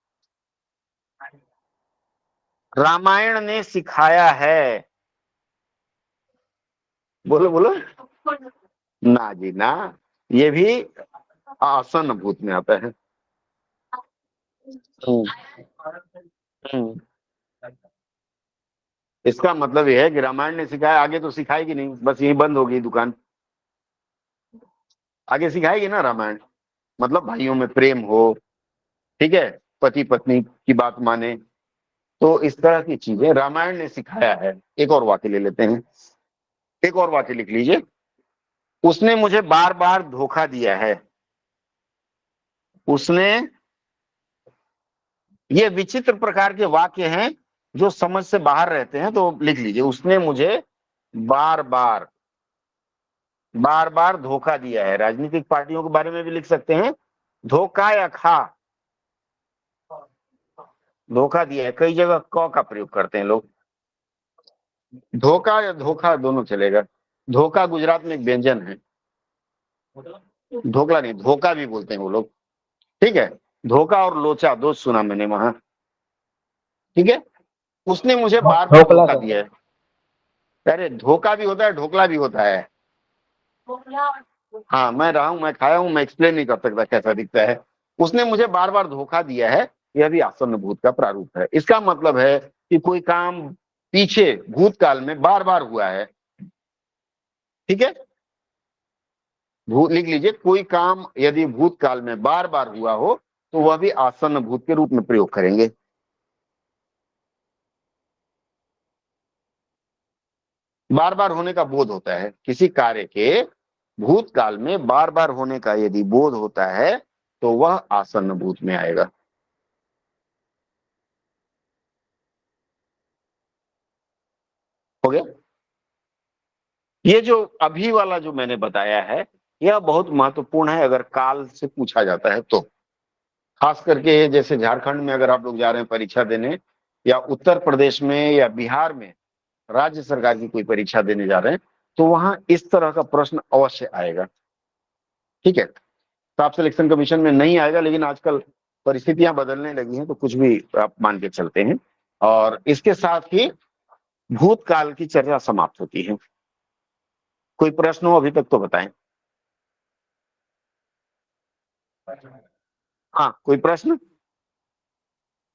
रामायण ने सिखाया है। बोलो बोलो। ना जी ना, ये भी आसन्न भूत में आता है। हम्म, हम्म। इसका मतलब यह है कि रामायण ने सिखाया, आगे तो सिखाएगी नहीं, बस यही बंद होगी दुकान। आगे सिखाएगी ना रामायण, मतलब भाइयों में प्रेम हो, ठीक है, पति पत्नी की बात माने, तो इस तरह की चीजें रामायण ने सिखाया है। एक और वाक्य ले लेते हैं, एक और वाक्य लिख लीजिए। उसने मुझे बार बार धोखा दिया है। उसने, ये विचित्र प्रकार के वाक्य हैं जो समझ से बाहर रहते हैं, तो लिख लीजिए, उसने मुझे बार बार, बार बार धोखा दिया है। राजनीतिक पार्टियों के बारे में भी लिख सकते हैं, धोखा या खा, धोखा दिया है। कई जगह क का प्रयोग करते हैं लोग। धोखा या धोखा दोनों चलेगा। धोखा गुजरात में एक व्यंजन है, ढोकला नहीं, धोखा भी बोलते हैं वो लोग। ठीक है, धोखा और लोचा दो सुना मैंने वहां। ठीक है, उसने मुझे बार बार ढोकला धोखा सर। दिया है। अरे धोखा भी होता है, ढोकला भी होता है। हाँ, मैं रहा हूं, मैं खाया हूं, मैं एक्सप्लेन नहीं कर सकता कैसा दिखता है। उसने मुझे बार बार धोखा दिया है, यह भी आसन्न भूत का प्रारूप है। इसका मतलब है कि कोई काम पीछे भूतकाल में बार बार हुआ है। ठीक है, लिख लीजिए, कोई काम यदि भूतकाल में बार बार हुआ हो तो वह भी आसन्न भूत के रूप में प्रयोग करेंगे। बार बार होने का बोध होता है किसी कार्य के, भूतकाल में बार बार होने का यदि बोध होता है तो वह आसन्न भूत में आएगा। हो गया। ये जो अभी वाला जो मैंने बताया है, यह बहुत महत्वपूर्ण है अगर काल से पूछा जाता है तो। खास करके जैसे झारखंड में अगर आप लोग जा रहे हैं परीक्षा देने, या उत्तर प्रदेश में या बिहार में राज्य सरकार की कोई परीक्षा देने जा रहे हैं, तो वहां इस तरह का प्रश्न अवश्य आएगा। ठीक है, स्टाफ सिलेक्शन कमीशन में नहीं आएगा, लेकिन आजकल परिस्थितियां बदलने लगी हैं तो कुछ भी आप मान के चलते हैं। और इसके साथ ही भूतकाल की चर्चा समाप्त होती है। कोई प्रश्न हो अभी तक तो बताएं। हाँ, कोई प्रश्न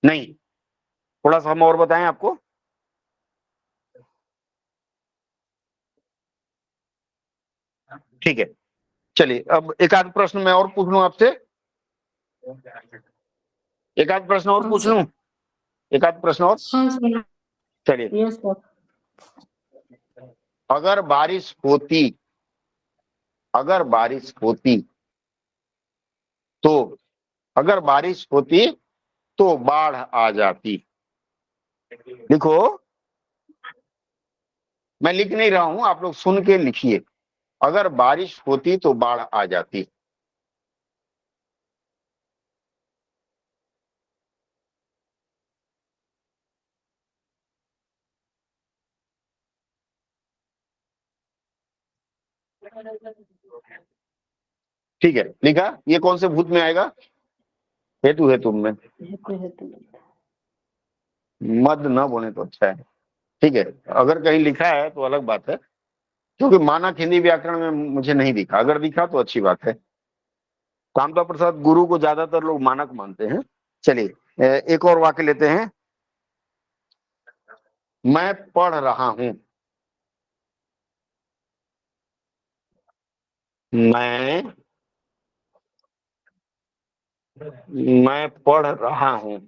नहीं? थोड़ा सा हम और बताएं आपको। ठीक है, चलिए अब एक आध प्रश्न मैं और पूछ लूं आपसे। एक आध प्रश्न और हाँ पूछ सर। लूं, एक आध प्रश्न और। हाँ सर। चलिए, यस सर। अगर बारिश होती, अगर बारिश होती तो, अगर बारिश होती तो बाढ़ आ जाती। लिखो, मैं लिख नहीं रहा हूं, आप लोग सुन के लिखिए। अगर बारिश होती तो बाढ़ आ जाती। ठीक है, लिखा। ये कौन से भूत में आएगा? हेतु हेतु में। हेतु हेतु। मद न बोले तो अच्छा है। ठीक है, अगर कहीं लिखा है तो अलग बात है, क्योंकि मानक हिंदी व्याकरण में मुझे नहीं दिखा। अगर दिखा तो अच्छी बात है। कामता प्रसाद गुरु को ज्यादातर लोग मानक मानते हैं। चलिए, एक और वाक्य लेते हैं। मैं पढ़ रहा हूं, मैं मैं पढ़ रहा हूं।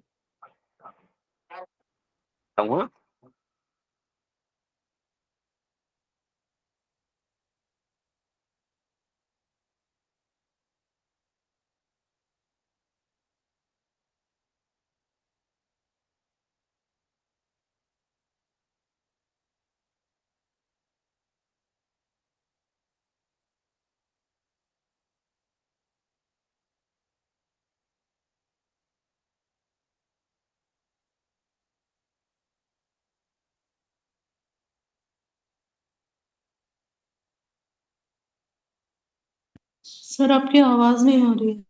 हाँ? सर आपकी आवाज नहीं आ रही है।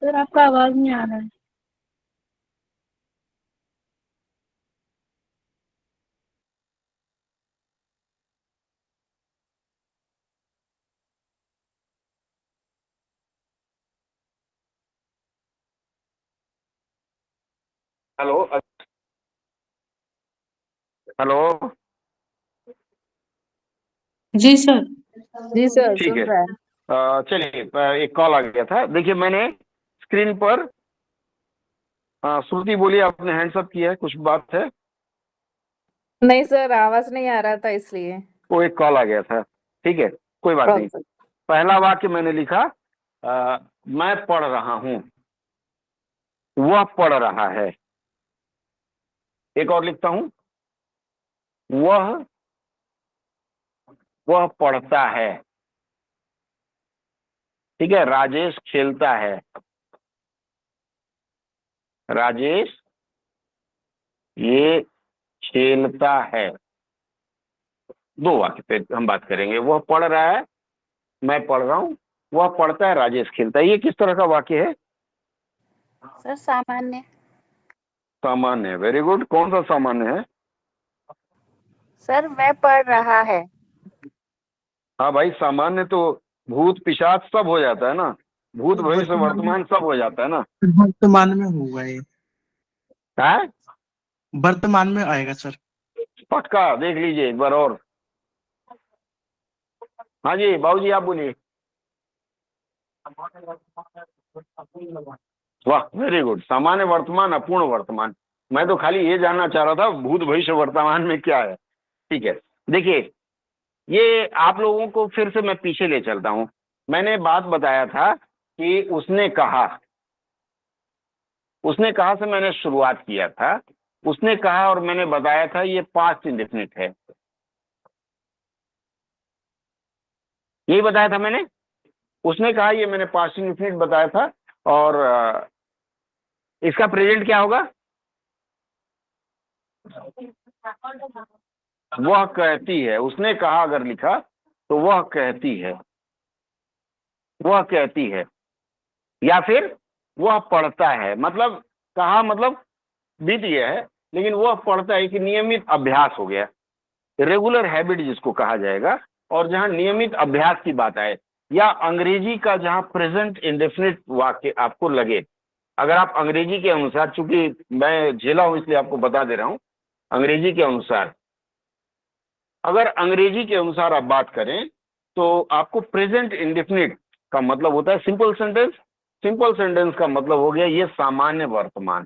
सर आपका आवाज नहीं आ रहा है। Hello hello. जी सर। जी सर, ठीक सुन है। रहा है। चलिए, एक कॉल आ गया था। देखिए, मैंने स्क्रीन पर श्रुति बोली, आपने हैंड्स अप किया है, कुछ बात है? नहीं सर, आवाज नहीं आ रहा था इसलिए। वो एक कॉल आ गया था। ठीक है, कोई बात नहीं। ओके। पहला वाक्य मैंने लिखा, मैं पढ़ रहा हूं, वह पढ़ रहा है। एक और लिखता हूं, वह वह पढ़ता है। ठीक है, राजेश खेलता है। राजेश ये खेलता है। दो वाक्य पे हम बात करेंगे। वह पढ़ रहा है, मैं पढ़ रहा हूं, वह पढ़ता है, राजेश खेलता है। ये किस तरह का वाक्य है? सर सामान्य। सामान्य। Very good. कौन सा सामान्य है? सर वह पढ़ रहा है। हाँ भाई, सामान्य तो भूत पिशाच सब हो जाता है ना, भूत भविष्य वर्तमान में वर्तमान सब हो जाता है ना। वर्तमान में होगा ये। है? वर्तमान में आएगा सर। पक्का देख लीजिए एक बार और। हाँ जी बाबूजी, आप बोलिए। वाह, वेरी गुड। सामान्य वर्तमान, अपूर्ण वर्तमान। मैं तो खाली ये जानना चाह रहा था भूत भविष्य वर्तमान में क्या है। ठीक है, देखिए, ये आप लोगों को फिर से मैं पीछे ले चलता हूं। मैंने बात बताया था कि उसने कहा से मैंने शुरुआत किया था। उसने कहा और मैंने बताया था ये पास्ट इंडेफिनिट है। यही बताया था मैंने। उसने कहा, ये मैंने पास्ट इंडेफिनिट बताया था। और इसका प्रेजेंट क्या होगा? वह कहती है। उसने कहा अगर लिखा तो वह कहती है, वह कहती है। या फिर वह पढ़ता है। मतलब कहा मतलब बीत गया है, लेकिन वह पढ़ता है कि नियमित अभ्यास हो गया, रेगुलर हैबिट जिसको कहा जाएगा। और जहां नियमित अभ्यास की बात आए, या अंग्रेजी का जहां प्रेजेंट इंडेफिनिट वाक्य आपको लगे, अगर आप अंग्रेजी के अनुसार, चूंकि मैं झेला हूं इसलिए आपको बता दे रहा हूं, अंग्रेजी के अनुसार, अगर अंग्रेजी के अनुसार आप बात करें तो आपको प्रेजेंट इंडेफिनिट का मतलब होता है सिंपल सेंटेंस। सिंपल सेंटेंस का मतलब हो गया ये सामान्य वर्तमान।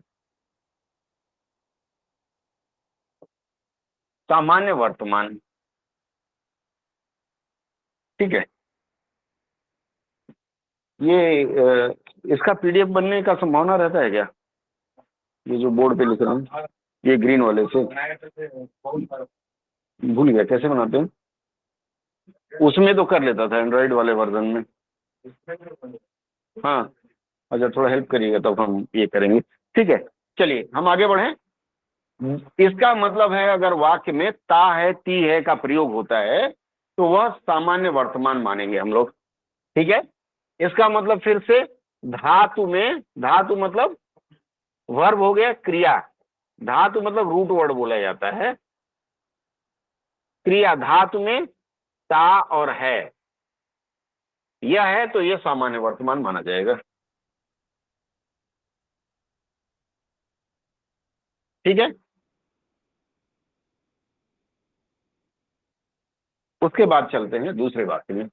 सामान्य वर्तमान। ठीक है, ये इसका पीडीएफ बनने का संभावना रहता है क्या? ये जो बोर्ड पे लिख रहा हूँ, ये ग्रीन वाले से भूल गया कैसे बनाते हैं। उसमें तो कर लेता था एंड्रॉइड वाले वर्जन में। हाँ, अच्छा, थोड़ा हेल्प करिएगा तब हम ये करेंगे। ठीक है, चलिए हम आगे बढ़ें। इसका मतलब है अगर वाक्य में ता है ती है का प्रयोग होता है तो वह सामान्य वर्तमान मानेंगे हम लोग। ठीक है, इसका मतलब फिर से धातु में, धातु मतलब वर्ब हो गया, क्रिया। धातु मतलब रूट वर्ड बोला जाता है। क्रिया धातु में ता और है, यह है तो यह सामान्य वर्तमान माना जाएगा। ठीक है, उसके बाद चलते हैं दूसरे वाक्य में।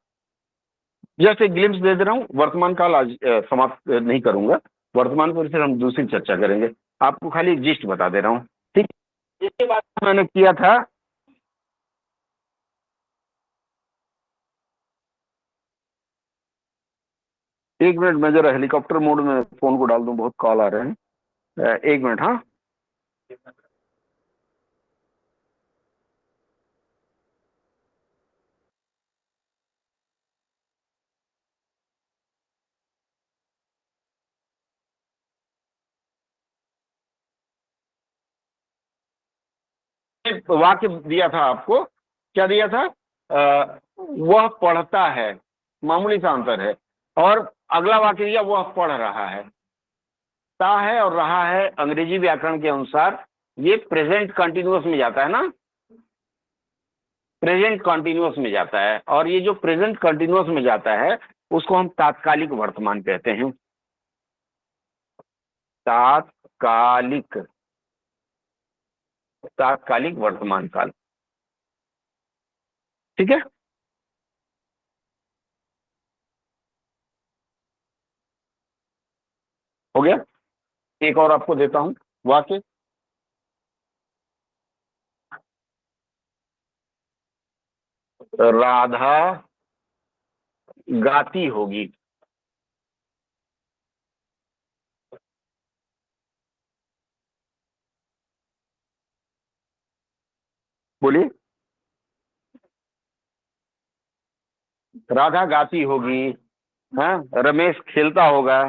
जैसे ग्लिम्स दे दे रहा हूं, वर्तमान काल आज समाप्त नहीं करूंगा। वर्तमान पर फिर हम दूसरी चर्चा करेंगे। आपको खाली जिस्ट बता दे रहा हूं। ठीक, इसके बाद मैंने किया था, एक मिनट मैं जरा हेलीकॉप्टर मोड में फोन को डाल दूं, बहुत कॉल आ रहे हैं। एक मिनट। हाँ, वाक्य दिया था आपको, क्या दिया था? वह पढ़ता है, मामूली सा अंतर है। और अगला वाक्य दिया वह पढ़ रहा है। ता है और रहा है अंग्रेजी व्याकरण के अनुसार ये प्रेजेंट कंटिन्यूअस में जाता है ना, प्रेजेंट कंटिन्यूअस में जाता है। और ये जो प्रेजेंट कंटिन्यूअस में जाता है उसको हम तात्कालिक वर्तमान कहते हैं। तात्कालिक, तात्कालिक वर्तमान काल। ठीक है, हो गया। एक और आपको देता हूं वाक्य। राधा गाती होगी। बोलिए। राधा गाती होगी, हाँ, रमेश खेलता होगा।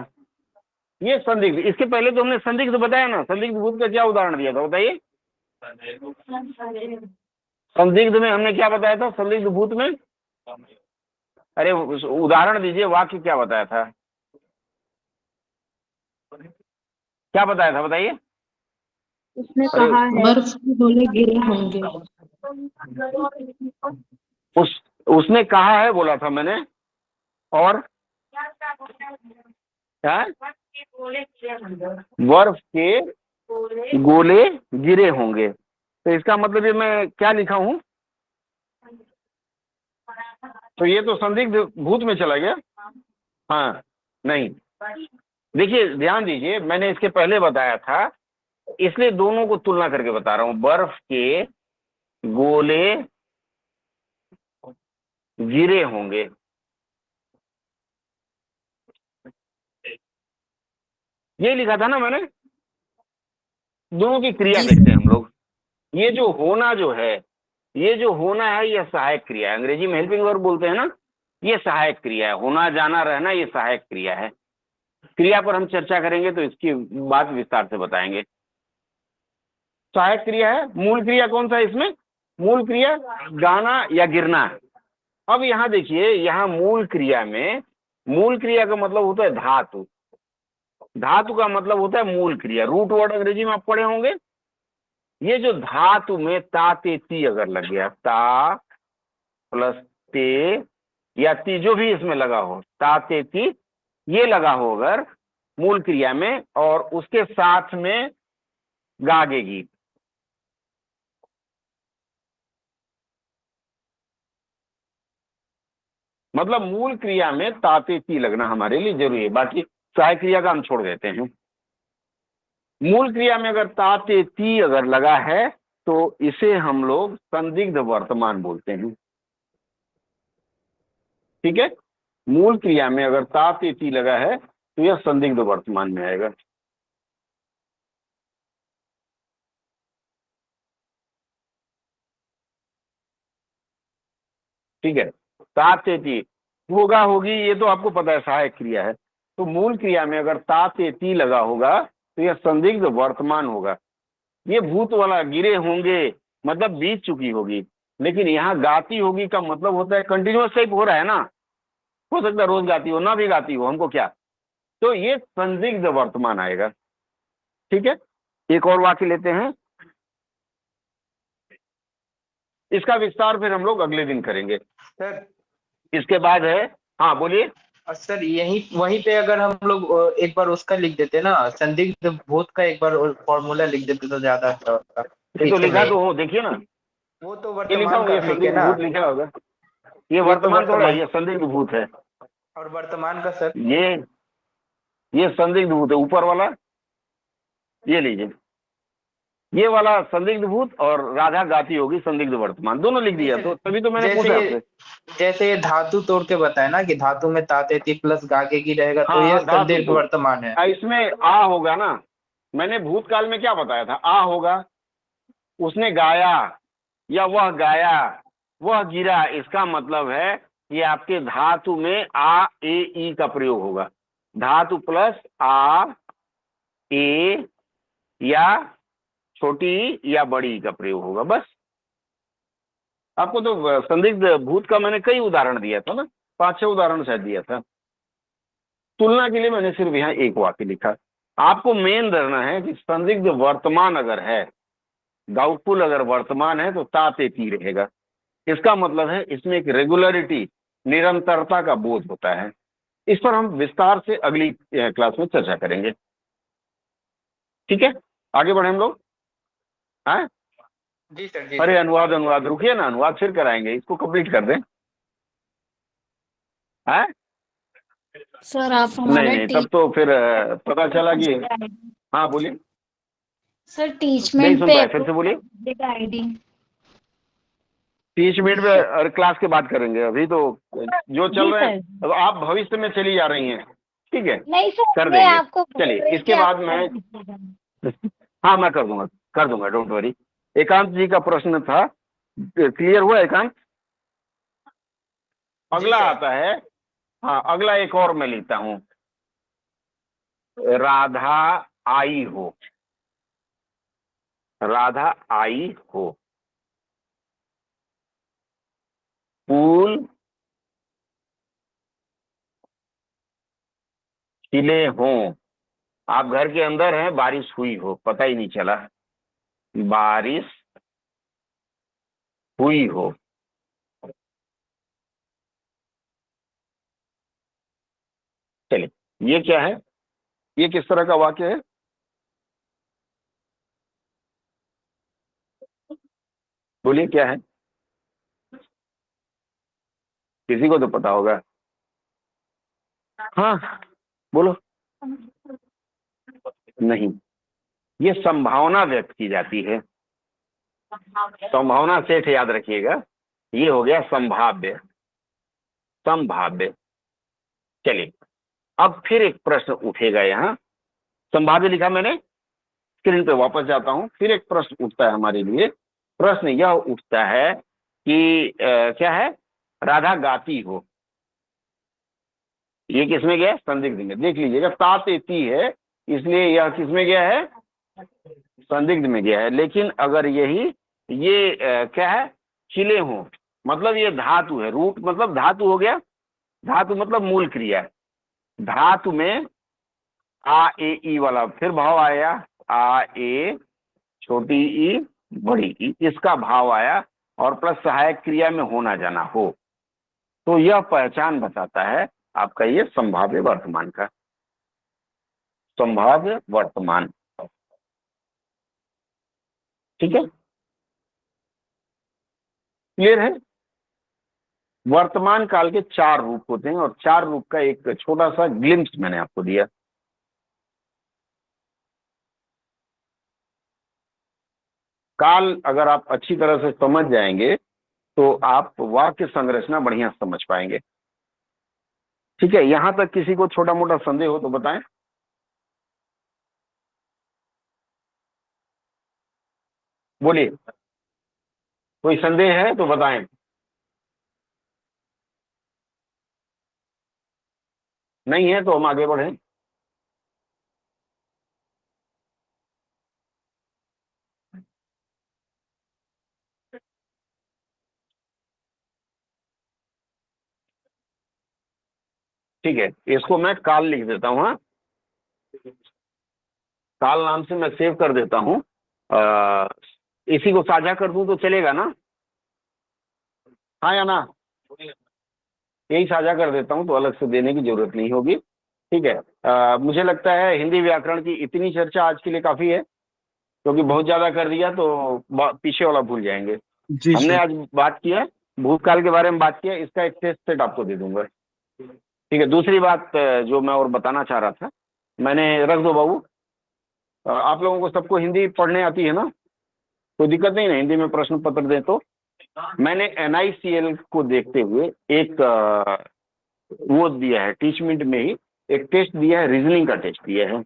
ये संदिग्ध, इसके पहले तो हमने संदिग्ध बताया ना, संदिग्ध भूत का क्या उदाहरण दिया था बताइए। संदिग्ध में हमने क्या बताया था? संदिग्ध भूत में, अरे उदाहरण दीजिए, वाक्य क्या बताया था, क्या बताया था बताइए। उसने अरे कहा है, बर्फ के गोले गिरे होंगे। उसने कहा है बोला था मैंने, और क्या? बर्फ के गोले गिरे होंगे। तो इसका मतलब ये मैं क्या लिखा हूं? तो ये तो संदिग्ध भूत में चला गया। हाँ, नहीं, देखिए ध्यान दीजिए, मैंने इसके पहले बताया था, इसलिए दोनों को तुलना करके बता रहा हूं। बर्फ के गोले गिरे होंगे, ये लिखा था ना मैंने। दोनों की क्रिया देखते हैं हम लोग। ये जो होना जो है, ये जो होना है, ये सहायक क्रिया है। अंग्रेजी में हेल्पिंग वर्ब बोलते हैं ना, ये सहायक क्रिया है। होना, जाना, रहना, ये सहायक क्रिया है। क्रिया पर हम चर्चा करेंगे तो इसकी बात विस्तार से बताएंगे। सहायक क्रिया है। मूल क्रिया कौन सा है इसमें? मूल क्रिया गाना या गिरना। अब यहां देखिए, यहां मूल क्रिया में, मूल क्रिया का मतलब होता है धातु। धातु का मतलब होता है मूल क्रिया। रूट वर्ड अंग्रेजी में आप पढ़े होंगे। ये जो धातु में ता ते ती अगर लग गया, ता प्लस ते या ती, जो भी इसमें लगा हो, ता ते ती ये लगा हो अगर मूल क्रिया में, और उसके साथ में गागेगी, मतलब मूल क्रिया में ताते ती लगना हमारे लिए जरूरी है। बाकी सहायक क्रिया का हम छोड़ देते हैं। मूल क्रिया में अगर ताते ती अगर लगा है तो इसे हम लोग संदिग्ध वर्तमान बोलते हैं। ठीक है, मूल क्रिया में अगर ताते ती लगा है तो यह संदिग्ध वर्तमान में आएगा। ठीक है, ताते ती, होगा, होगी, ये तो आपको पता है सहायक क्रिया है। तो मूल क्रिया में अगर ताते ती लगा होगा तो यह संदिग्ध वर्तमान होगा। ये भूत वाला गिरे होंगे मतलब बीत चुकी होगी, लेकिन यहाँ गाती होगी का मतलब होता है कंटिन्यूअस टाइप हो रहा है ना। हो सकता है रोज गाती हो, ना भी गाती हो, हमको क्या। तो ये संदिग्ध वर्तमान आएगा। ठीक है, एक और वाक्य लेते हैं, इसका विस्तार फिर हम लोग अगले दिन करेंगे। सर इसके बाद है, हाँ बोलिए। सर यहीं वहीं पे अगर हम लोग एक बार उसका लिख देते ना, संदिग्ध भूत का एक बार फॉर्मूला लिख देते तो ज्यादा अच्छा होता। ये तो लिखा तो हो, देखिए ना, वो तो ये लिखा वर्तमान हो, का ये लिखे संदिग्ध ना। भूत लिखा होगा। ये तो वर्तमान थोड़ा, वर्तमान ये संदिग्ध भूत है। और वर्तमान का सर, ये संदिग्ध भूत है, ऊपर वाला ये लीजिए, ये वाला संदिग्ध भूत, और राधा गाती होगी संदिग्ध वर्तमान, दोनों लिख दिया। तो तभी तो मैंने पूछा आपसे। जैसे ये धातु तोड़ के बताया ना कि धातु में ताते ती प्लस गागे की रहेगा, तो हाँ, ये धातु संदिग्ध तो वर्तमान है। इसमें आ होगा ना। मैंने भूतकाल में क्या बताया था? आ होगा, उसने गाया या वह गाया, वह गिरा, इसका मतलब है कि आपके धातु में आ ए ई का प्रयोग होगा। धातु प्लस आ ए, या छोटी ई या बड़ी ई का प्रयोग होगा, बस। आपको तो संदिग्ध भूत का मैंने कई उदाहरण दिया था ना, 5-6 उदाहरण शायद दिया था। तुलना के लिए मैंने सिर्फ यहाँ एक वाक्य लिखा। आपको मेन धरना है कि संदिग्ध वर्तमान अगर है, डाउटफुल अगर वर्तमान है तो ताते ती रहेगा। इसका मतलब है इसमें एक रेगुलरिटी, निरंतरता का बोध होता है। इस पर हम विस्तार से अगली क्लास में चर्चा करेंगे, ठीक है? आगे बढ़े हम लोग। हाँ जी सर, जी अरे अनुवाद रुकिए ना, अनुवाद फिर कराएंगे, इसको कंप्लीट कर दें। हाँ सर आप नहीं, तब तो फिर पता चला कि हाँ बोलिए, सर नहीं टीचमेंट सुन पे पाए, फिर से बोलिए। आईडी 30 मिनट में और क्लास के बाद करेंगे, अभी तो जो चल रहे हैं। अब आप भविष्य में चली जा रही हैं, ठीक है? नहीं सर, कर मैं देंगे। आपको चलिए इसके बाद मैं हाँ मैं कर दूंगा, डोंट वरी। एकांत जी का प्रश्न था, क्लियर हुआ एकांत? अगला आता है, हाँ अगला एक और मैं लिखता हूं, राधा आई हो, राधा आई हो, फूल खिले हों, आप घर के अंदर हैं, बारिश हुई हो, पता ही नहीं चला, बारिश हुई हो। चलिए ये क्या है, ये किस तरह का वाक्य है? बोलिए क्या है, किसी को तो पता होगा। हाँ बोलो। नहीं, ये संभावना व्यक्त की जाती है। संभावना सेठ याद रखिएगा, ये हो गया संभाव्य, संभाव्य। चलिए अब फिर एक प्रश्न उठेगा यहाँ, संभाव्य लिखा मैंने, स्क्रीन पे वापस जाता हूं, फिर एक प्रश्न उठता है हमारे लिए। प्रश्न यह उठता है कि क्या है, राधा गाती हो, ये किसमें गया? संदिग्ध में। देख लीजिएगा ताते ती है, इसलिए यह किसमें गया है? संदिग्ध में गया है। लेकिन अगर यही ये क्या है, खिले हों, मतलब ये धातु है, रूट मतलब धातु हो गया, धातु मतलब मूल क्रिया है। धातु में आ ए ई वाला फिर भाव आया, आ ए छोटी ई बड़ी ई, इसका भाव आया और प्लस सहायक क्रिया में होना जाना हो, तो यह पहचान बताता है आपका ये संभाव्य वर्तमान का, संभाव्य वर्तमान। ठीक है, क्लियर है? वर्तमान काल के 4 रूप होते हैं और 4 रूप का एक छोटा सा ग्लिम्स मैंने आपको दिया। काल अगर आप अच्छी तरह से समझ जाएंगे तो आप वाक्य संरचना बढ़िया समझ पाएंगे। ठीक है, यहां तक किसी को छोटा मोटा संदेह हो तो बताएं। बोलिए, कोई संदेह है तो बताएं। नहीं है तो हम आगे बढ़ें। ठीक है, इसको मैं काल लिख देता हूं। हाँ, काल नाम से मैं सेव कर देता हूं। इसी को साझा कर दूं तो चलेगा ना? हाँ या ना? यही साझा कर देता हूं तो अलग से देने की जरूरत नहीं होगी। ठीक है, मुझे लगता है हिंदी व्याकरण की इतनी चर्चा आज के लिए काफी है, क्योंकि बहुत ज्यादा कर दिया तो पीछे वाला भूल जाएंगे। जी हमने सर। आज बात किया, भूतकाल के बारे में बात किया, इसका एक टेस्ट सेट आपको दे दूंगा। ठीक है, दूसरी बात जो मैं और बताना चाह रहा था, मैंने रख दो बाबू, आप लोगों को सबको हिंदी पढ़ने आती है ना? कोई दिक्कत नहीं ना हिंदी में प्रश्न पत्र दें तो? मैंने NICL को देखते हुए एक वो दिया है, टीचमेंट में ही एक टेस्ट दिया है, रीजनिंग का टेस्ट दिया है।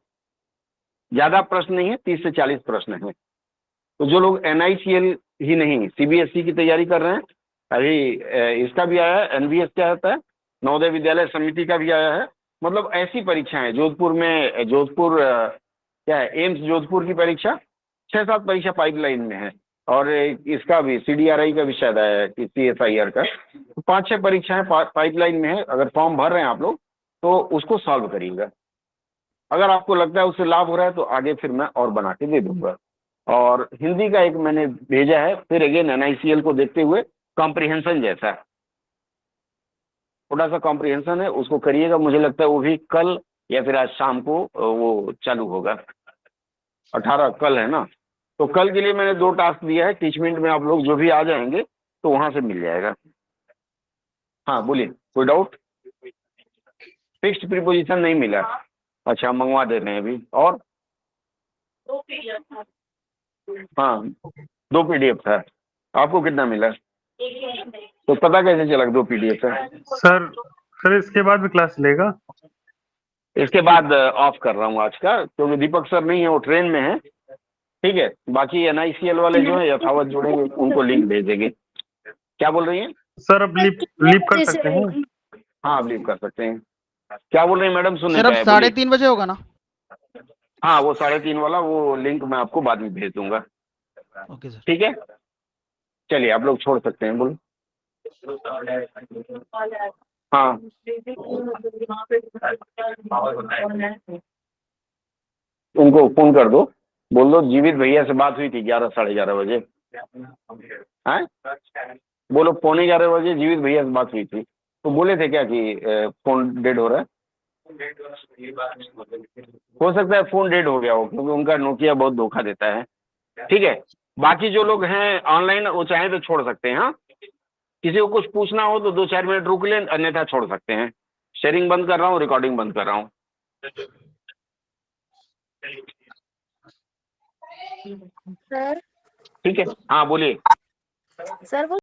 ज्यादा प्रश्न नहीं है, 30 से 40 प्रश्न है। तो जो लोग NICL ही नहीं CBSE की तैयारी कर रहे हैं, अभी इसका भी आया है, NVS क्या होता है, नवोदय विद्यालय समिति का भी आया है। मतलब ऐसी परीक्षाएं जोधपुर में, जोधपुर क्या है, एम्स जोधपुर की परीक्षा, 6-7 परीक्षा पाइपलाइन में है, और इसका भी CDRI का भी शायद आया है कि CSIR का। तो 5-6 परीक्षाएं पाइपलाइन में है। अगर फॉर्म भर रहे हैं आप लोग तो उसको सॉल्व करिएगा। अगर आपको लगता है उससे लाभ हो रहा है तो आगे फिर मैं और बना के दे दूंगा। और हिंदी का एक मैंने भेजा है, फिर अगेन NICL को देखते हुए कॉम्प्रिहेंशन जैसा है, थोड़ा सा कॉम्प्रिहेंशन है, उसको करिएगा। मुझे लगता है वो भी कल या फिर आज शाम को वो चालू होगा। 18 कल है ना, तो कल के लिए मैंने 2 टास्क दिया है। टीचमेंट में आप लोग जो भी आ जाएंगे तो वहां से मिल जाएगा। हाँ बोलिए, कोई डाउट? फिक्स्ड प्रीपोजिशन नहीं मिला? अच्छा, मंगवा दे रहे हैं अभी। और हाँ 2 PDF था। आपको कितना मिला? तो पता कैसे चला 2 PDF है? सर इसके बाद भी क्लास लेगा? इसके बाद ऑफ कर रहा हूँ आज का, क्योंकि दीपक सर नहीं है, वो ट्रेन में है। ठीक है, बाकी NICL वाले जो है यथावत जुड़ेंगे, उनको लिंक भेज देंगे। क्या बोल रही हैं? सर अब लीव कर सकते हैं? हाँ आप लीव कर सकते हैं। क्या बोल रही हैं मैडम? सुनने सर अब का है, 3:30 बजे होगा ना? हाँ वो 3:30 वाला वो लिंक मैं आपको बाद में भेज दूंगा। Okay sir. ठीक है, चलिए आप लोग छोड़ सकते हैं। बोलो। हाँ उनको फोन कर दो, बोल दो जीवित भैया से बात हुई थी 11 साढ़े 11 बजे। हैं? बोलो 11:15 बजे जीवित भैया से बात हुई थी। तो बोले थे क्या कि फोन डेड हो रहा है? हो सकता है फोन डेड हो गया हो, क्योंकि उनका नोकिया बहुत धोखा देता है। ठीक है, बाकी जो लोग हैं ऑनलाइन वो चाहे तो छोड़ सकते हैं। हाँ, किसी को कुछ पूछना हो तो 2-4 मिनट रुक लें, अन्यथा छोड़ सकते हैं। शेयरिंग बंद कर रहा हूँ, रिकॉर्डिंग बंद कर रहा हूँ। सर ठीक है, हाँ बोलिए। सर वो